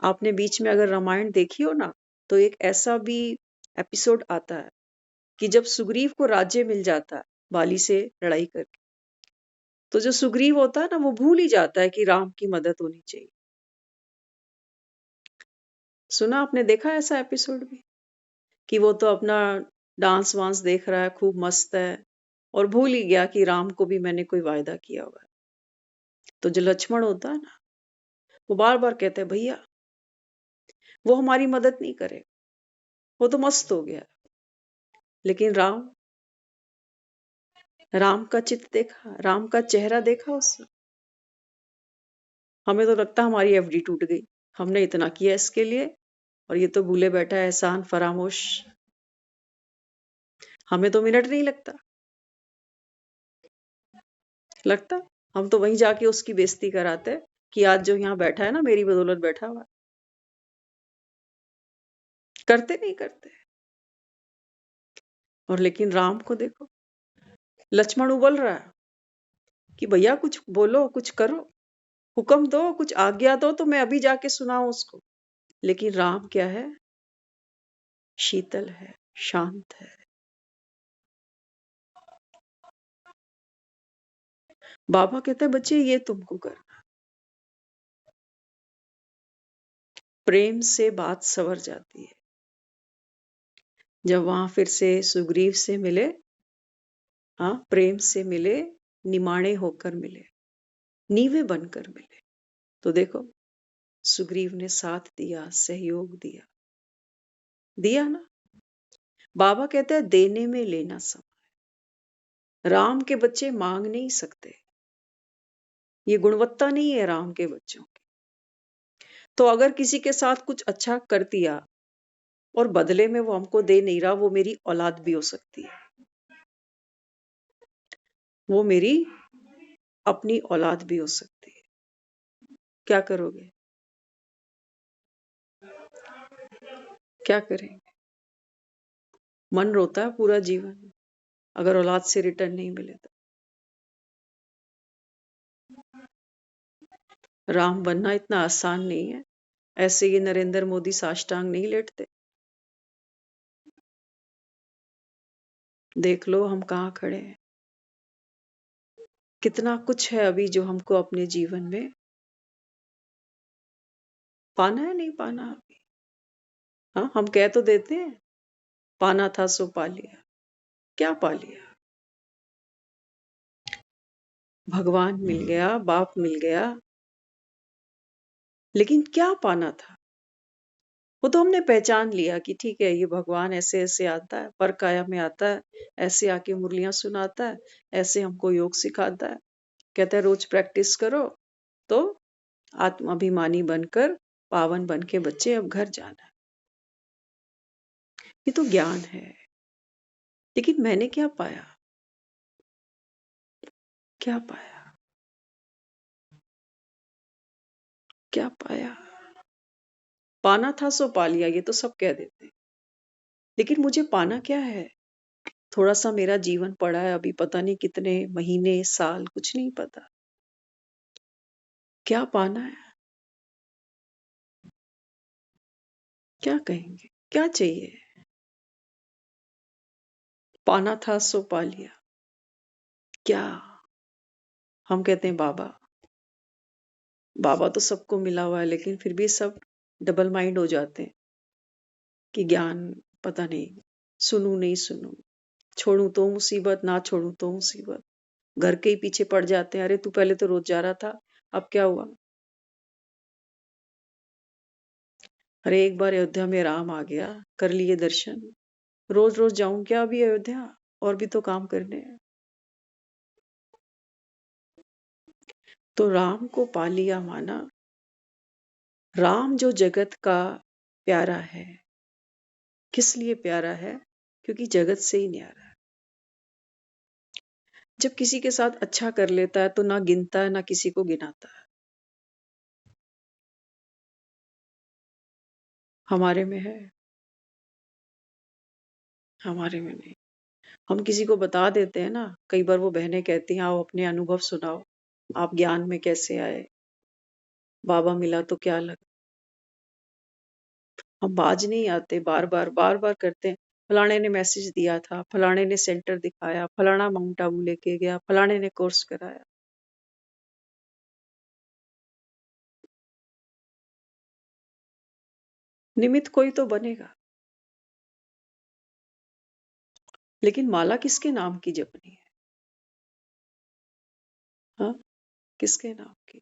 आपने बीच में अगर रामायण देखी हो ना, तो एक ऐसा भी एपिसोड आता है कि जब सुग्रीव को राज्य मिल जाता है बाली से लड़ाई करके, तो जो सुग्रीव होता है ना, वो भूल ही जाता है कि राम की मदद होनी चाहिए। सुना आपने, देखा ऐसा एपिसोड भी कि वो तो अपना डांस वांस देख रहा है, खूब मस्त है, और भूल ही गया कि राम को भी मैंने कोई वायदा किया हुआ है। तो जो लक्ष्मण होता है ना, वो बार बार कहते हैं भैया वो हमारी मदद नहीं करे, वो तो मस्त हो गया। लेकिन राम का चित्त देखा, राम का चेहरा देखा उसने। हमें तो लगता हमारी एफडी टूट गई, हमने इतना किया इसके लिए और ये तो भूले बैठा है, एहसान फरामोश। हमें तो मिनट नहीं लगता। हम तो वहीं जाके उसकी बेइज्जती कराते कि आज जो यहाँ बैठा है ना, मेरी बदौलत बैठा हुआ। करते नहीं करते। और लेकिन राम को देखो, लक्ष्मण उबल रहा है कि भैया कुछ बोलो, कुछ करो, हुक्म दो, कुछ आज्ञा दो तो मैं अभी जाके सुनाऊं उसको। लेकिन राम क्या है, शीतल है, शांत है। बाबा कहते हैं बच्चे ये तुमको करना। प्रेम से बात संवर जाती है। जब वहां फिर से सुग्रीव से मिले, हाँ, प्रेम से मिले, निमाणे होकर मिले, नीवे बनकर मिले, तो देखो सुग्रीव ने साथ दिया, सहयोग दिया ना। बाबा कहते हैं देने में लेना समय। राम के बच्चे मांग नहीं सकते, ये गुणवत्ता नहीं है राम के बच्चों की। तो अगर किसी के साथ कुछ अच्छा कर दिया और बदले में वो हमको दे नहीं रहा, वो मेरी औलाद भी हो सकती है, वो मेरी अपनी औलाद भी हो सकती है। क्या करोगे, क्या करेंगे? मन रोता है पूरा जीवन अगर औलाद से रिटर्न नहीं मिले तो। राम बनना इतना आसान नहीं है, ऐसे ये नरेंद्र मोदी साष्टांग नहीं लेटते। देख लो हम कहाँ खड़े हैं, कितना कुछ है अभी जो हमको अपने जीवन में पाना है, नहीं पाना अभी। हाँ, हम कह तो देते हैं पाना था सो पा लिया, क्या पा लिया? भगवान मिल गया, बाप मिल गया, लेकिन क्या पाना था? वो तो हमने पहचान लिया कि ठीक है, ये भगवान ऐसे ऐसे आता है, पर काया में आता है, ऐसे आके मुरलियां सुनाता है, ऐसे हमको योग सिखाता है, कहता है रोज प्रैक्टिस करो तो आत्माभिमानी बनकर, पावन बन के बच्चे अब घर जाना है। ये तो ज्ञान है। लेकिन मैंने क्या पाया, क्या पाया, क्या पाया? पाना था सो पा लिया, ये तो सब कह देते हैं, लेकिन मुझे पाना क्या है? थोड़ा सा मेरा जीवन पड़ा है अभी, पता नहीं कितने महीने, साल, कुछ नहीं पता। क्या पाना है? क्या कहेंगे, क्या चाहिए? पाना था सो पा लिया, क्या? हम कहते हैं बाबा, बाबा तो सबको मिला हुआ है, लेकिन फिर भी सब डबल माइंड हो जाते हैं कि ज्ञान पता नहीं, सुनूं नहीं सुनूं, छोड़ूं तो मुसीबत, ना छोड़ूं तो मुसीबत। घर के ही पीछे पड़ जाते हैं, अरे तू पहले तो रोज जा रहा था, अब क्या हुआ? अरे एक बार अयोध्या में राम आ गया, कर लिए दर्शन, रोज रोज जाऊं क्या अभी अयोध्या? और भी तो काम करने हैं। तो राम को पा लिया माना, राम जो जगत का प्यारा है, किस लिए प्यारा है? क्योंकि जगत से ही न्यारा है। जब किसी के साथ अच्छा कर लेता है तो ना गिनता है ना किसी को गिनाता है। हमारे में है, हमारे में नहीं। हम किसी को बता देते हैं ना, कई बार वो बहनें कहती हैं आओ अपने अनुभव सुनाओ, आप ज्ञान में कैसे आए, बाबा मिला तो क्या लगा। हम बाज नहीं आते, बार बार करते हैं। फलाने ने मैसेज दिया था, फलाने ने सेंटर दिखाया, फलाना माउंट आबू लेके गया, फलाने ने कोर्स कराया। निमित्त कोई तो बनेगा, लेकिन माला किसके नाम की जपनी है? हाँ, किसके नाम की?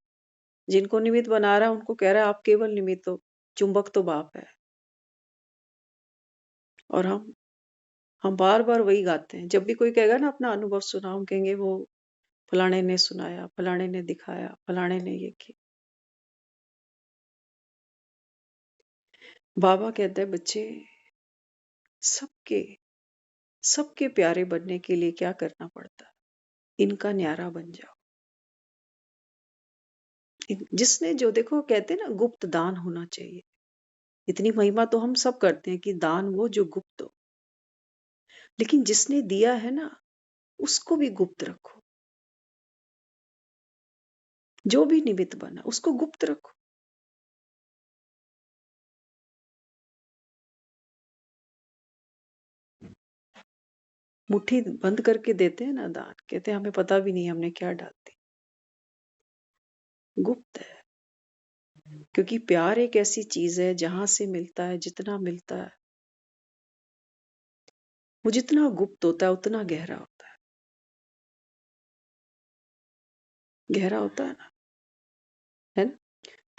जिनको निमित्त बना रहा है उनको कह रहा है आप केवल निमित्त हो, चुंबक तो बाप है। और हम बार बार वही गाते हैं। जब भी कोई कहेगा ना अपना अनुभव सुनाओ, हम कहेंगे वो फलाने ने सुनाया, फलाने ने दिखाया, फलाने ने ये किया। बाबा कहते हैं बच्चे, सबके सबके प्यारे बनने के लिए क्या करना पड़ता है? इनका न्यारा बन जाओ। जिसने जो, देखो कहते हैं ना गुप्त दान होना चाहिए। इतनी महिमा तो हम सब करते हैं कि दान वो जो गुप्त हो, लेकिन जिसने दिया है ना उसको भी गुप्त रखो। जो भी निमित्त बना उसको गुप्त रखो। मुट्ठी बंद करके देते हैं ना दान, कहते हैं हमें पता भी नहीं हमने क्या डाल दी। गुप्त है, क्योंकि प्यार एक ऐसी चीज है जहां से मिलता है, जितना मिलता है वो जितना गुप्त होता है उतना गहरा होता है। गहरा होता है ना?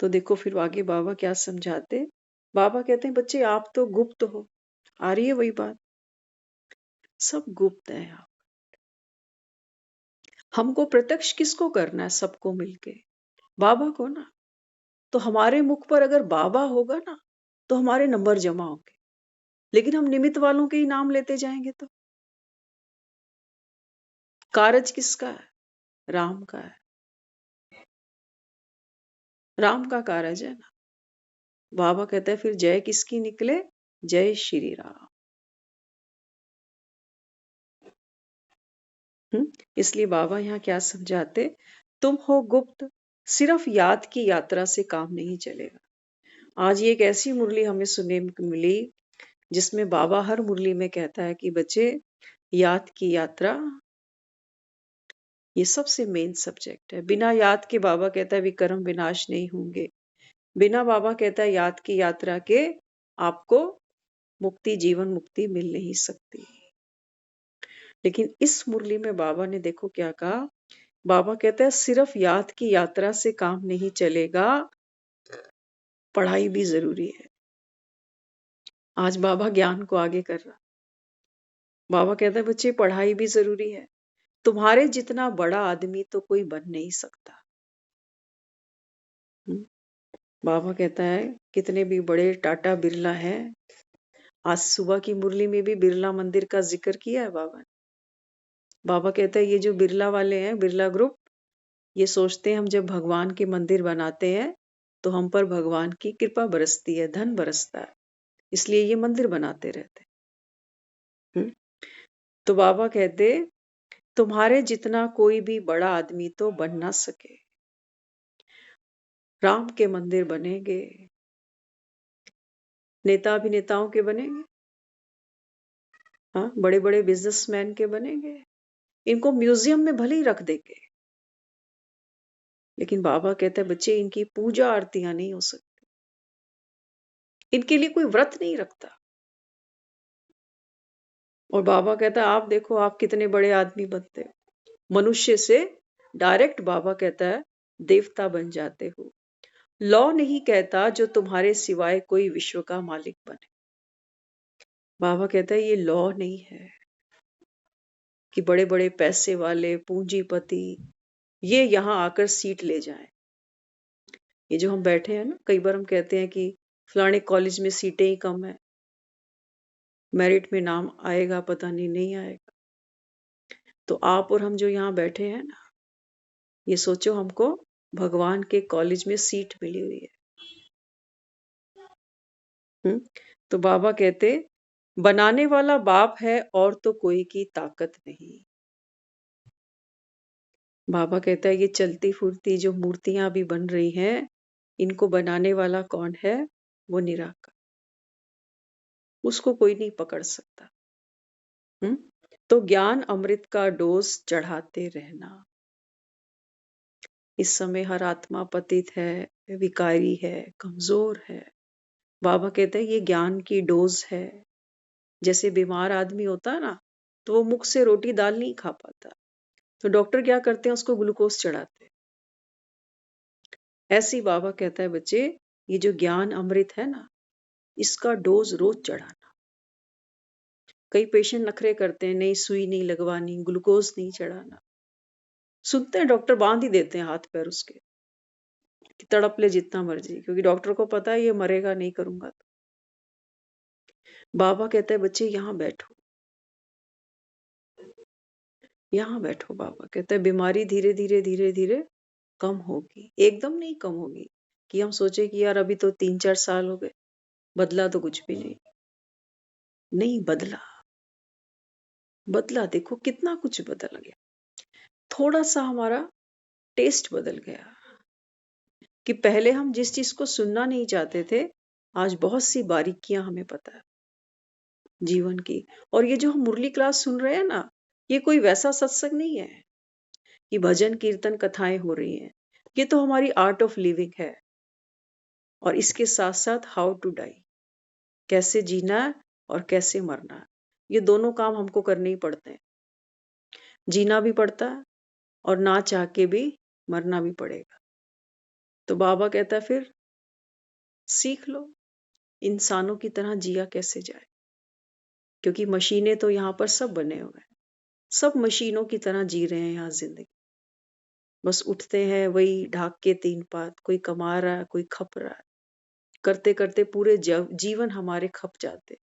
तो देखो फिर आगे बाबा क्या समझाते। बाबा कहते हैं बच्चे आप तो गुप्त हो। आ रही है वही बात, सब गुप्त है आप। हमको प्रत्यक्ष किसको करना है? सबको मिलके बाबा को ना। तो हमारे मुख पर अगर बाबा होगा ना तो हमारे नंबर जमा होंगे, लेकिन हम निमित्त वालों के ही नाम लेते जाएंगे तो कारज किसका है? राम का है। राम का कारज है ना। बाबा कहता है फिर जय किसकी निकले? जय श्री राम। इसलिए बाबा यहाँ क्या समझाते, तुम हो गुप्त, सिर्फ याद की यात्रा से काम नहीं चलेगा। आज ये एक ऐसी मुरली हमें सुनने को मिली जिसमें बाबा हर मुरली में कहता है कि बच्चे याद की यात्रा ये सबसे मेन सब्जेक्ट है। बिना याद के बाबा कहता है विकर्म विनाश नहीं होंगे। बिना बाबा कहता है याद की यात्रा के आपको मुक्ति, जीवन मुक्ति मिल नहीं सकती। लेकिन इस मुरली में बाबा ने देखो क्या कहा। बाबा कहता है सिर्फ याद की यात्रा से काम नहीं चलेगा, पढ़ाई भी जरूरी है। आज बाबा ज्ञान को आगे कर रहा। बाबा कहता है बच्चे पढ़ाई भी जरूरी है। तुम्हारे जितना बड़ा आदमी तो कोई बन नहीं सकता। बाबा कहता है कितने भी बड़े टाटा बिरला है, आज सुबह की मुरली में भी बिरला मंदिर का जिक्र किया है बाबा ने। बाबा कहता है ये जो बिरला वाले हैं, बिरला ग्रुप, ये सोचते हैं हम जब भगवान के मंदिर बनाते हैं तो हम पर भगवान की कृपा बरसती है, धन बरसता है, इसलिए ये मंदिर बनाते रहते हैं। तो बाबा कहते तुम्हारे जितना कोई भी बड़ा आदमी तो बन ना सके। राम के मंदिर बनेंगे, नेता अभिनेताओं के बनेंगे, हाँ, बड़े बड़े बिजनेसमैन के बनेंगे, इनको म्यूजियम में भले ही रख देंगे, लेकिन बाबा कहते हैं बच्चे इनकी पूजा आरतियां नहीं हो सकती, इनके लिए कोई व्रत नहीं रखता। और बाबा कहता है आप देखो आप कितने बड़े आदमी बनते हो, मनुष्य से डायरेक्ट बाबा कहता है देवता बन जाते हो। लॉ नहीं कहता जो तुम्हारे सिवाय कोई विश्व का मालिक बने। बाबा कहता है ये लॉ नहीं है कि बड़े बड़े पैसे वाले पूंजीपति ये यहां आकर सीट ले जाएं। ये जो हम बैठे हैं ना, कई बार हम कहते हैं कि फलाने कॉलेज में सीटें ही कम है, मेरिट में नाम आएगा पता नहीं आएगा। तो आप और हम जो यहाँ बैठे हैं ना, ये सोचो हमको भगवान के कॉलेज में सीट मिली हुई है। तो बाबा कहते, बनाने वाला बाप है और तो कोई की ताकत नहीं। बाबा कहता है ये चलती फूलती जो मूर्तियां अभी बन रही हैं, इनको बनाने वाला कौन है? वो निराकार, उसको कोई नहीं पकड़ सकता। तो ज्ञान अमृत का डोज चढ़ाते रहना। इस समय हर आत्मा पतित है, विकारी है, कमजोर है। बाबा कहते हैं ये ज्ञान की डोज है। जैसे बीमार आदमी होता है ना, तो वो मुख से रोटी दाल नहीं खा पाता, तो डॉक्टर क्या करते हैं, उसको ग्लूकोज चढ़ाते हैं। ऐसी बाबा कहता है बच्चे, ये जो ज्ञान अमृत है ना, इसका डोज रोज चढ़ाना। कई पेशेंट नखरे करते हैं, नहीं सुई नहीं लगवानी, ग्लूकोज नहीं चढ़ाना। सुनते हैं डॉक्टर बांध ही देते हैं हाथ पैर उसके कि तड़प ले जितना मर्जी, क्योंकि डॉक्टर को पता है ये मरेगा नहीं करूंगा तो। बाबा कहता है बच्चे यहाँ बैठो, यहाँ बैठो। बाबा कहता है बीमारी धीरे धीरे धीरे धीरे कम होगी, एकदम नहीं कम होगी कि हम सोचे कि यार अभी तो 3-4 साल हो गए, बदला तो कुछ भी नहीं बदला। बदला देखो कितना कुछ बदल गया। थोड़ा सा हमारा टेस्ट बदल गया कि पहले हम जिस चीज को सुनना नहीं चाहते थे, आज बहुत सी बारीकियां हमें पता है जीवन की। और ये जो हम मुरली क्लास सुन रहे हैं ना, ये कोई वैसा सत्संग नहीं है कि भजन कीर्तन कथाएं हो रही हैं। ये तो हमारी आर्ट ऑफ लिविंग है, और इसके साथ साथ हाउ टू डाई, कैसे जीना और कैसे मरना, ये दोनों काम हमको करने ही पड़ते हैं। जीना भी पड़ता है और ना चाह के भी मरना भी पड़ेगा। तो बाबा कहता है फिर सीख लो इंसानों की तरह जिया कैसे जाए, क्योंकि मशीनें तो यहाँ पर सब बने हुए हैं, सब मशीनों की तरह जी रहे हैं यहाँ जिंदगी। बस उठते हैं वही ढाक के 3 पात, कोई कमा रहा है कोई खप रहा है, करते करते पूरे जीवन हमारे खप जाते।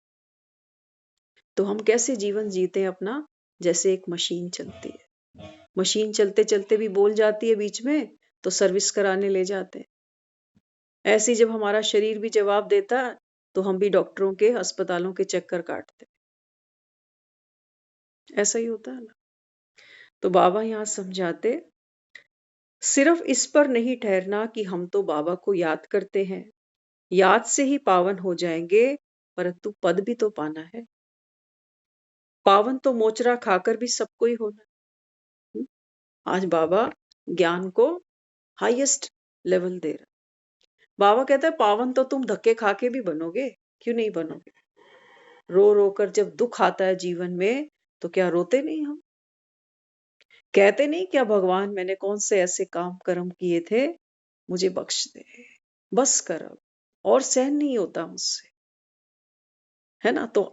तो हम कैसे जीवन जीते हैं अपना? जैसे एक मशीन चलती है, मशीन चलते चलते भी बोल जाती है बीच में, तो सर्विस कराने ले जाते हैं। ऐसे ही जब हमारा शरीर भी जवाब देता है, तो हम भी डॉक्टरों के अस्पतालों के चक्कर काटते हैं। ऐसा ही होता है ना। तो बाबा यहाँ समझाते, सिर्फ इस पर नहीं ठहरना कि हम तो बाबा को याद करते हैं, याद से ही पावन हो जाएंगे, परंतु पद भी तो पाना है। पावन तो मोचरा खाकर भी सबको ही होना। आज बाबा ज्ञान को हाईएस्ट लेवल दे रहा। बाबा कहता है पावन तो तुम धक्के खा के भी बनोगे, क्यों नहीं बनोगे? रो रो कर जब दुख आता है जीवन में, तो क्या रोते नहीं हम? कहते नहीं क्या भगवान मैंने कौन से ऐसे काम कर्म किए थे, मुझे बख्श दे, बस कर अब, और सहन नहीं होता मुझसे, है ना। तो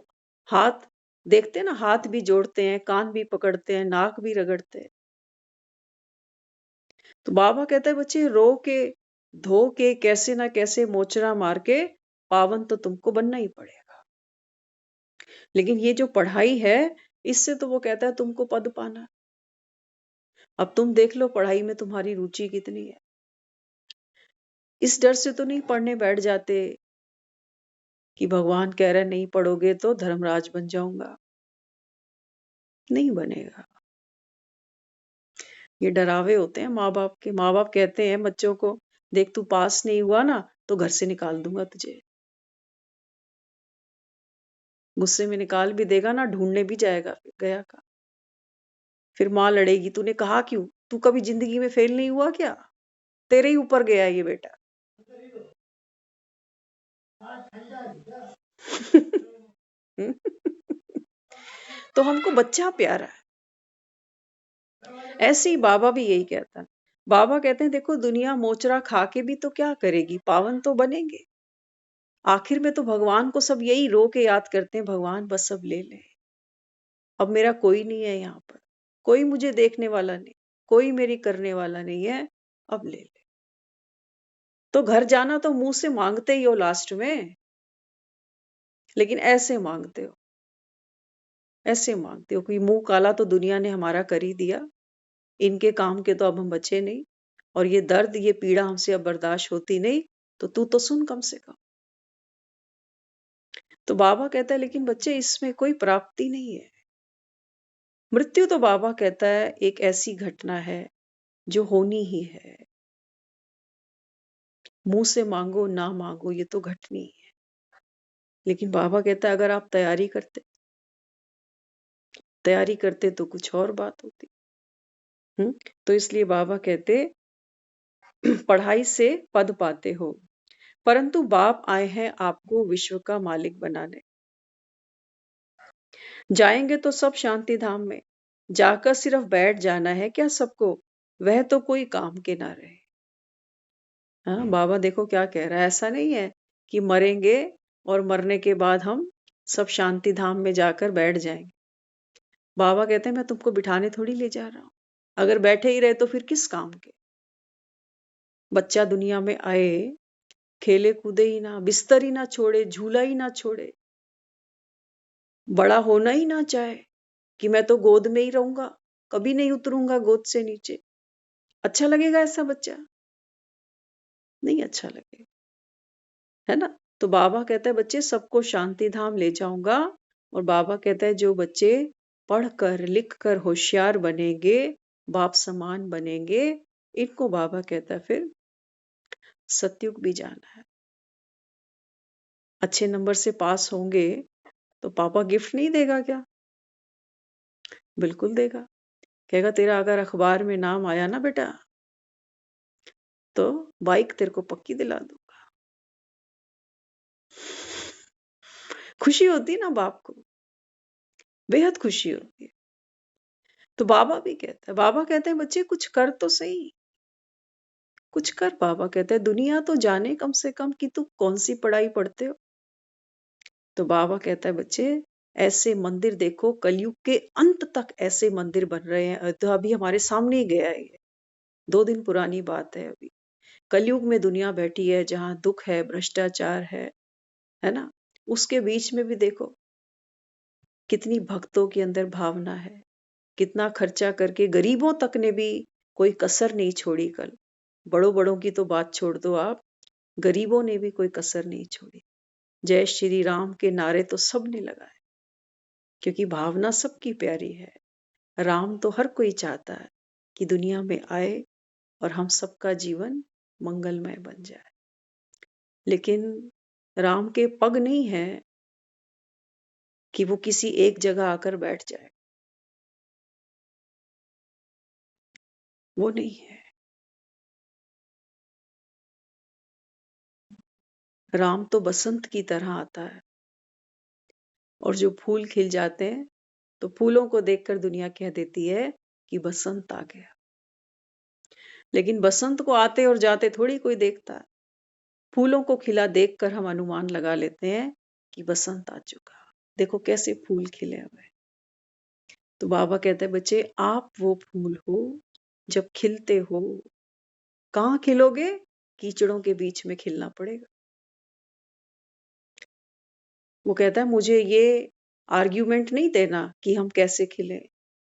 हाथ देखते ना, हाथ भी जोड़ते हैं, कान भी पकड़ते हैं, नाक भी रगड़ते हैं। तो बाबा कहता है बच्चे रो के धो के कैसे ना कैसे मोचरा मार के पावन तो तुमको बनना ही पड़ेगा। लेकिन ये जो पढ़ाई है, इससे तो वो कहता है तुमको पद पाना। अब तुम देख लो पढ़ाई में तुम्हारी रुचि कितनी है। इस डर से तो नहीं पढ़ने बैठ जाते कि भगवान कह रहे नहीं पढ़ोगे तो धर्मराज बन जाऊंगा। नहीं बनेगा। ये डरावे होते हैं माँ बाप के। माँ बाप कहते हैं बच्चों को, देख तू पास नहीं हुआ ना तो घर से निकाल दूंगा तुझे। गुस्से में निकाल भी देगा ना, ढूंढने भी जाएगा गया का। फिर माँ लड़ेगी, तूने कहा क्यों? तू कभी जिंदगी में फेल नहीं हुआ क्या? तेरे ही ऊपर गया ये बेटा। तो हमको बच्चा प्यारा है। ऐसे ही बाबा भी यही कहता है। बाबा कहते हैं देखो दुनिया मोचरा खा के भी तो क्या करेगी, पावन तो बनेंगे। आखिर में तो भगवान को सब यही रो के याद करते हैं, भगवान बस सब ले ले, अब मेरा कोई नहीं है यहाँ पर, कोई मुझे देखने वाला नहीं, कोई मेरी करने वाला नहीं है, अब ले ले। तो घर जाना तो मुंह से मांगते ही हो लास्ट में, लेकिन ऐसे मांगते हो, ऐसे मांगते हो कि मुंह काला तो दुनिया ने हमारा कर ही दिया, इनके काम के तो अब हम बचे नहीं, और ये दर्द ये पीड़ा हमसे अब बर्दाश्त होती नहीं, तो तू तो सुन कम से कम। तो बाबा कहता है लेकिन बच्चे इसमें कोई प्राप्ति नहीं है। मृत्यु तो बाबा कहता है एक ऐसी घटना है जो होनी ही है, मुंह से मांगो ना मांगो ये तो घटनी है। लेकिन बाबा कहता है अगर आप तैयारी करते तो कुछ और बात होती। तो इसलिए बाबा कहते पढ़ाई से पद पाते हो, परंतु बाप आए हैं आपको विश्व का मालिक बनाने। जाएंगे तो सब शांति धाम में, जाकर सिर्फ बैठ जाना है क्या सबको, वह तो कोई काम के ना रहे। हाँ, बाबा देखो क्या कह रहा है, ऐसा नहीं है कि मरेंगे और मरने के बाद हम सब शांति धाम में जाकर बैठ जाएंगे। बाबा कहते हैं मैं तुमको बिठाने थोड़ी ले जा रहा हूं, अगर बैठे ही रहे तो फिर किस काम के। बच्चा दुनिया में आए, खेले कूदे ही ना, बिस्तर ही ना छोड़े, झूला ही ना छोड़े, बड़ा होना ही ना चाहे कि मैं तो गोद में ही रहूंगा, कभी नहीं उतरूंगा गोद से नीचे। अच्छा लगेगा ऐसा बच्चा? नहीं अच्छा लगेगा, है ना। तो बाबा कहता है बच्चे सबको शांति धाम ले जाऊंगा, और बाबा कहता है जो बच्चे पढ़कर लिखकर होशियार बनेंगे, बाप समान बनेंगे, इनको बाबा कहता है फिर सतयुग भी जाना है। अच्छे नंबर से पास होंगे तो पापा गिफ्ट नहीं देगा क्या? बिल्कुल देगा। कहेगा तेरा अगर अखबार में नाम आया ना बेटा, तो बाइक तेरे को पक्की दिला दूंगा। खुशी होती ना बाप को, बेहद खुशी होती है। तो बाबा भी कहता है, बाबा कहते हैं बच्चे कुछ कर तो सही, कुछ कर। बाबा कहते हैं दुनिया तो जाने कम से कम कि तू कौन सी पढ़ाई पढ़ते हो। तो बाबा कहता है बच्चे ऐसे मंदिर देखो, कलयुग के अंत तक ऐसे मंदिर बन रहे हैं। तो अभी हमारे सामने ही गया है, ये 2 दिन पुरानी बात है। अभी कलयुग में दुनिया बैठी है जहां दुख है, भ्रष्टाचार है ना। उसके बीच में भी देखो कितनी भक्तों के अंदर भावना है, कितना खर्चा करके गरीबों तक ने भी कोई कसर नहीं छोड़ी। कल बड़ों बड़ों की तो बात छोड़ दो आप, गरीबों ने भी कोई कसर नहीं छोड़ी। जय श्री राम के नारे तो सबने लगाए, क्योंकि भावना सबकी प्यारी है। राम तो हर कोई चाहता है कि दुनिया में आए और हम सबका जीवन मंगलमय बन जाए। लेकिन राम के पग नहीं है कि वो किसी एक जगह आकर बैठ जाए, वो नहीं है। राम तो बसंत की तरह आता है, और जो फूल खिल जाते हैं तो फूलों को देखकर दुनिया कह देती है कि बसंत आ गया। लेकिन बसंत को आते और जाते थोड़ी कोई देखता है। फूलों को खिला देखकर हम अनुमान लगा लेते हैं कि बसंत आ चुका। देखो कैसे फूल खिले हुए। तो बाबा कहते हैं बच्चे आप वो फूल हो जब खिलते हो। कहाँ खिलोगे? कीचड़ों के बीच में खिलना पड़ेगा। वो कहता है मुझे ये आर्ग्यूमेंट नहीं देना कि हम कैसे खिले,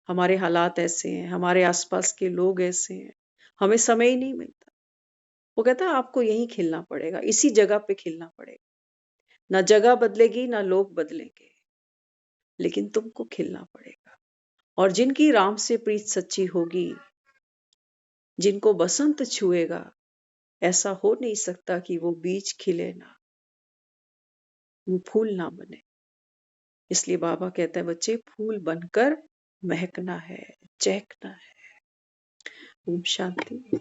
हमारे हालात ऐसे हैं, हमारे आसपास के लोग ऐसे हैं, हमें समय ही नहीं मिलता। वो कहता है आपको यहीं खिलना पड़ेगा, इसी जगह पे खिलना पड़ेगा। ना जगह बदलेगी ना लोग बदलेंगे, लेकिन तुमको खिलना पड़ेगा। और जिनकी राम से प्रीत सच्ची होगी, जिनको बसंत छुएगा, ऐसा हो नहीं सकता कि वो बीज खिले ना, वो फूल ना बने। इसलिए बाबा कहता है बच्चे फूल बनकर महकना है, चहकना है। ओम शांति।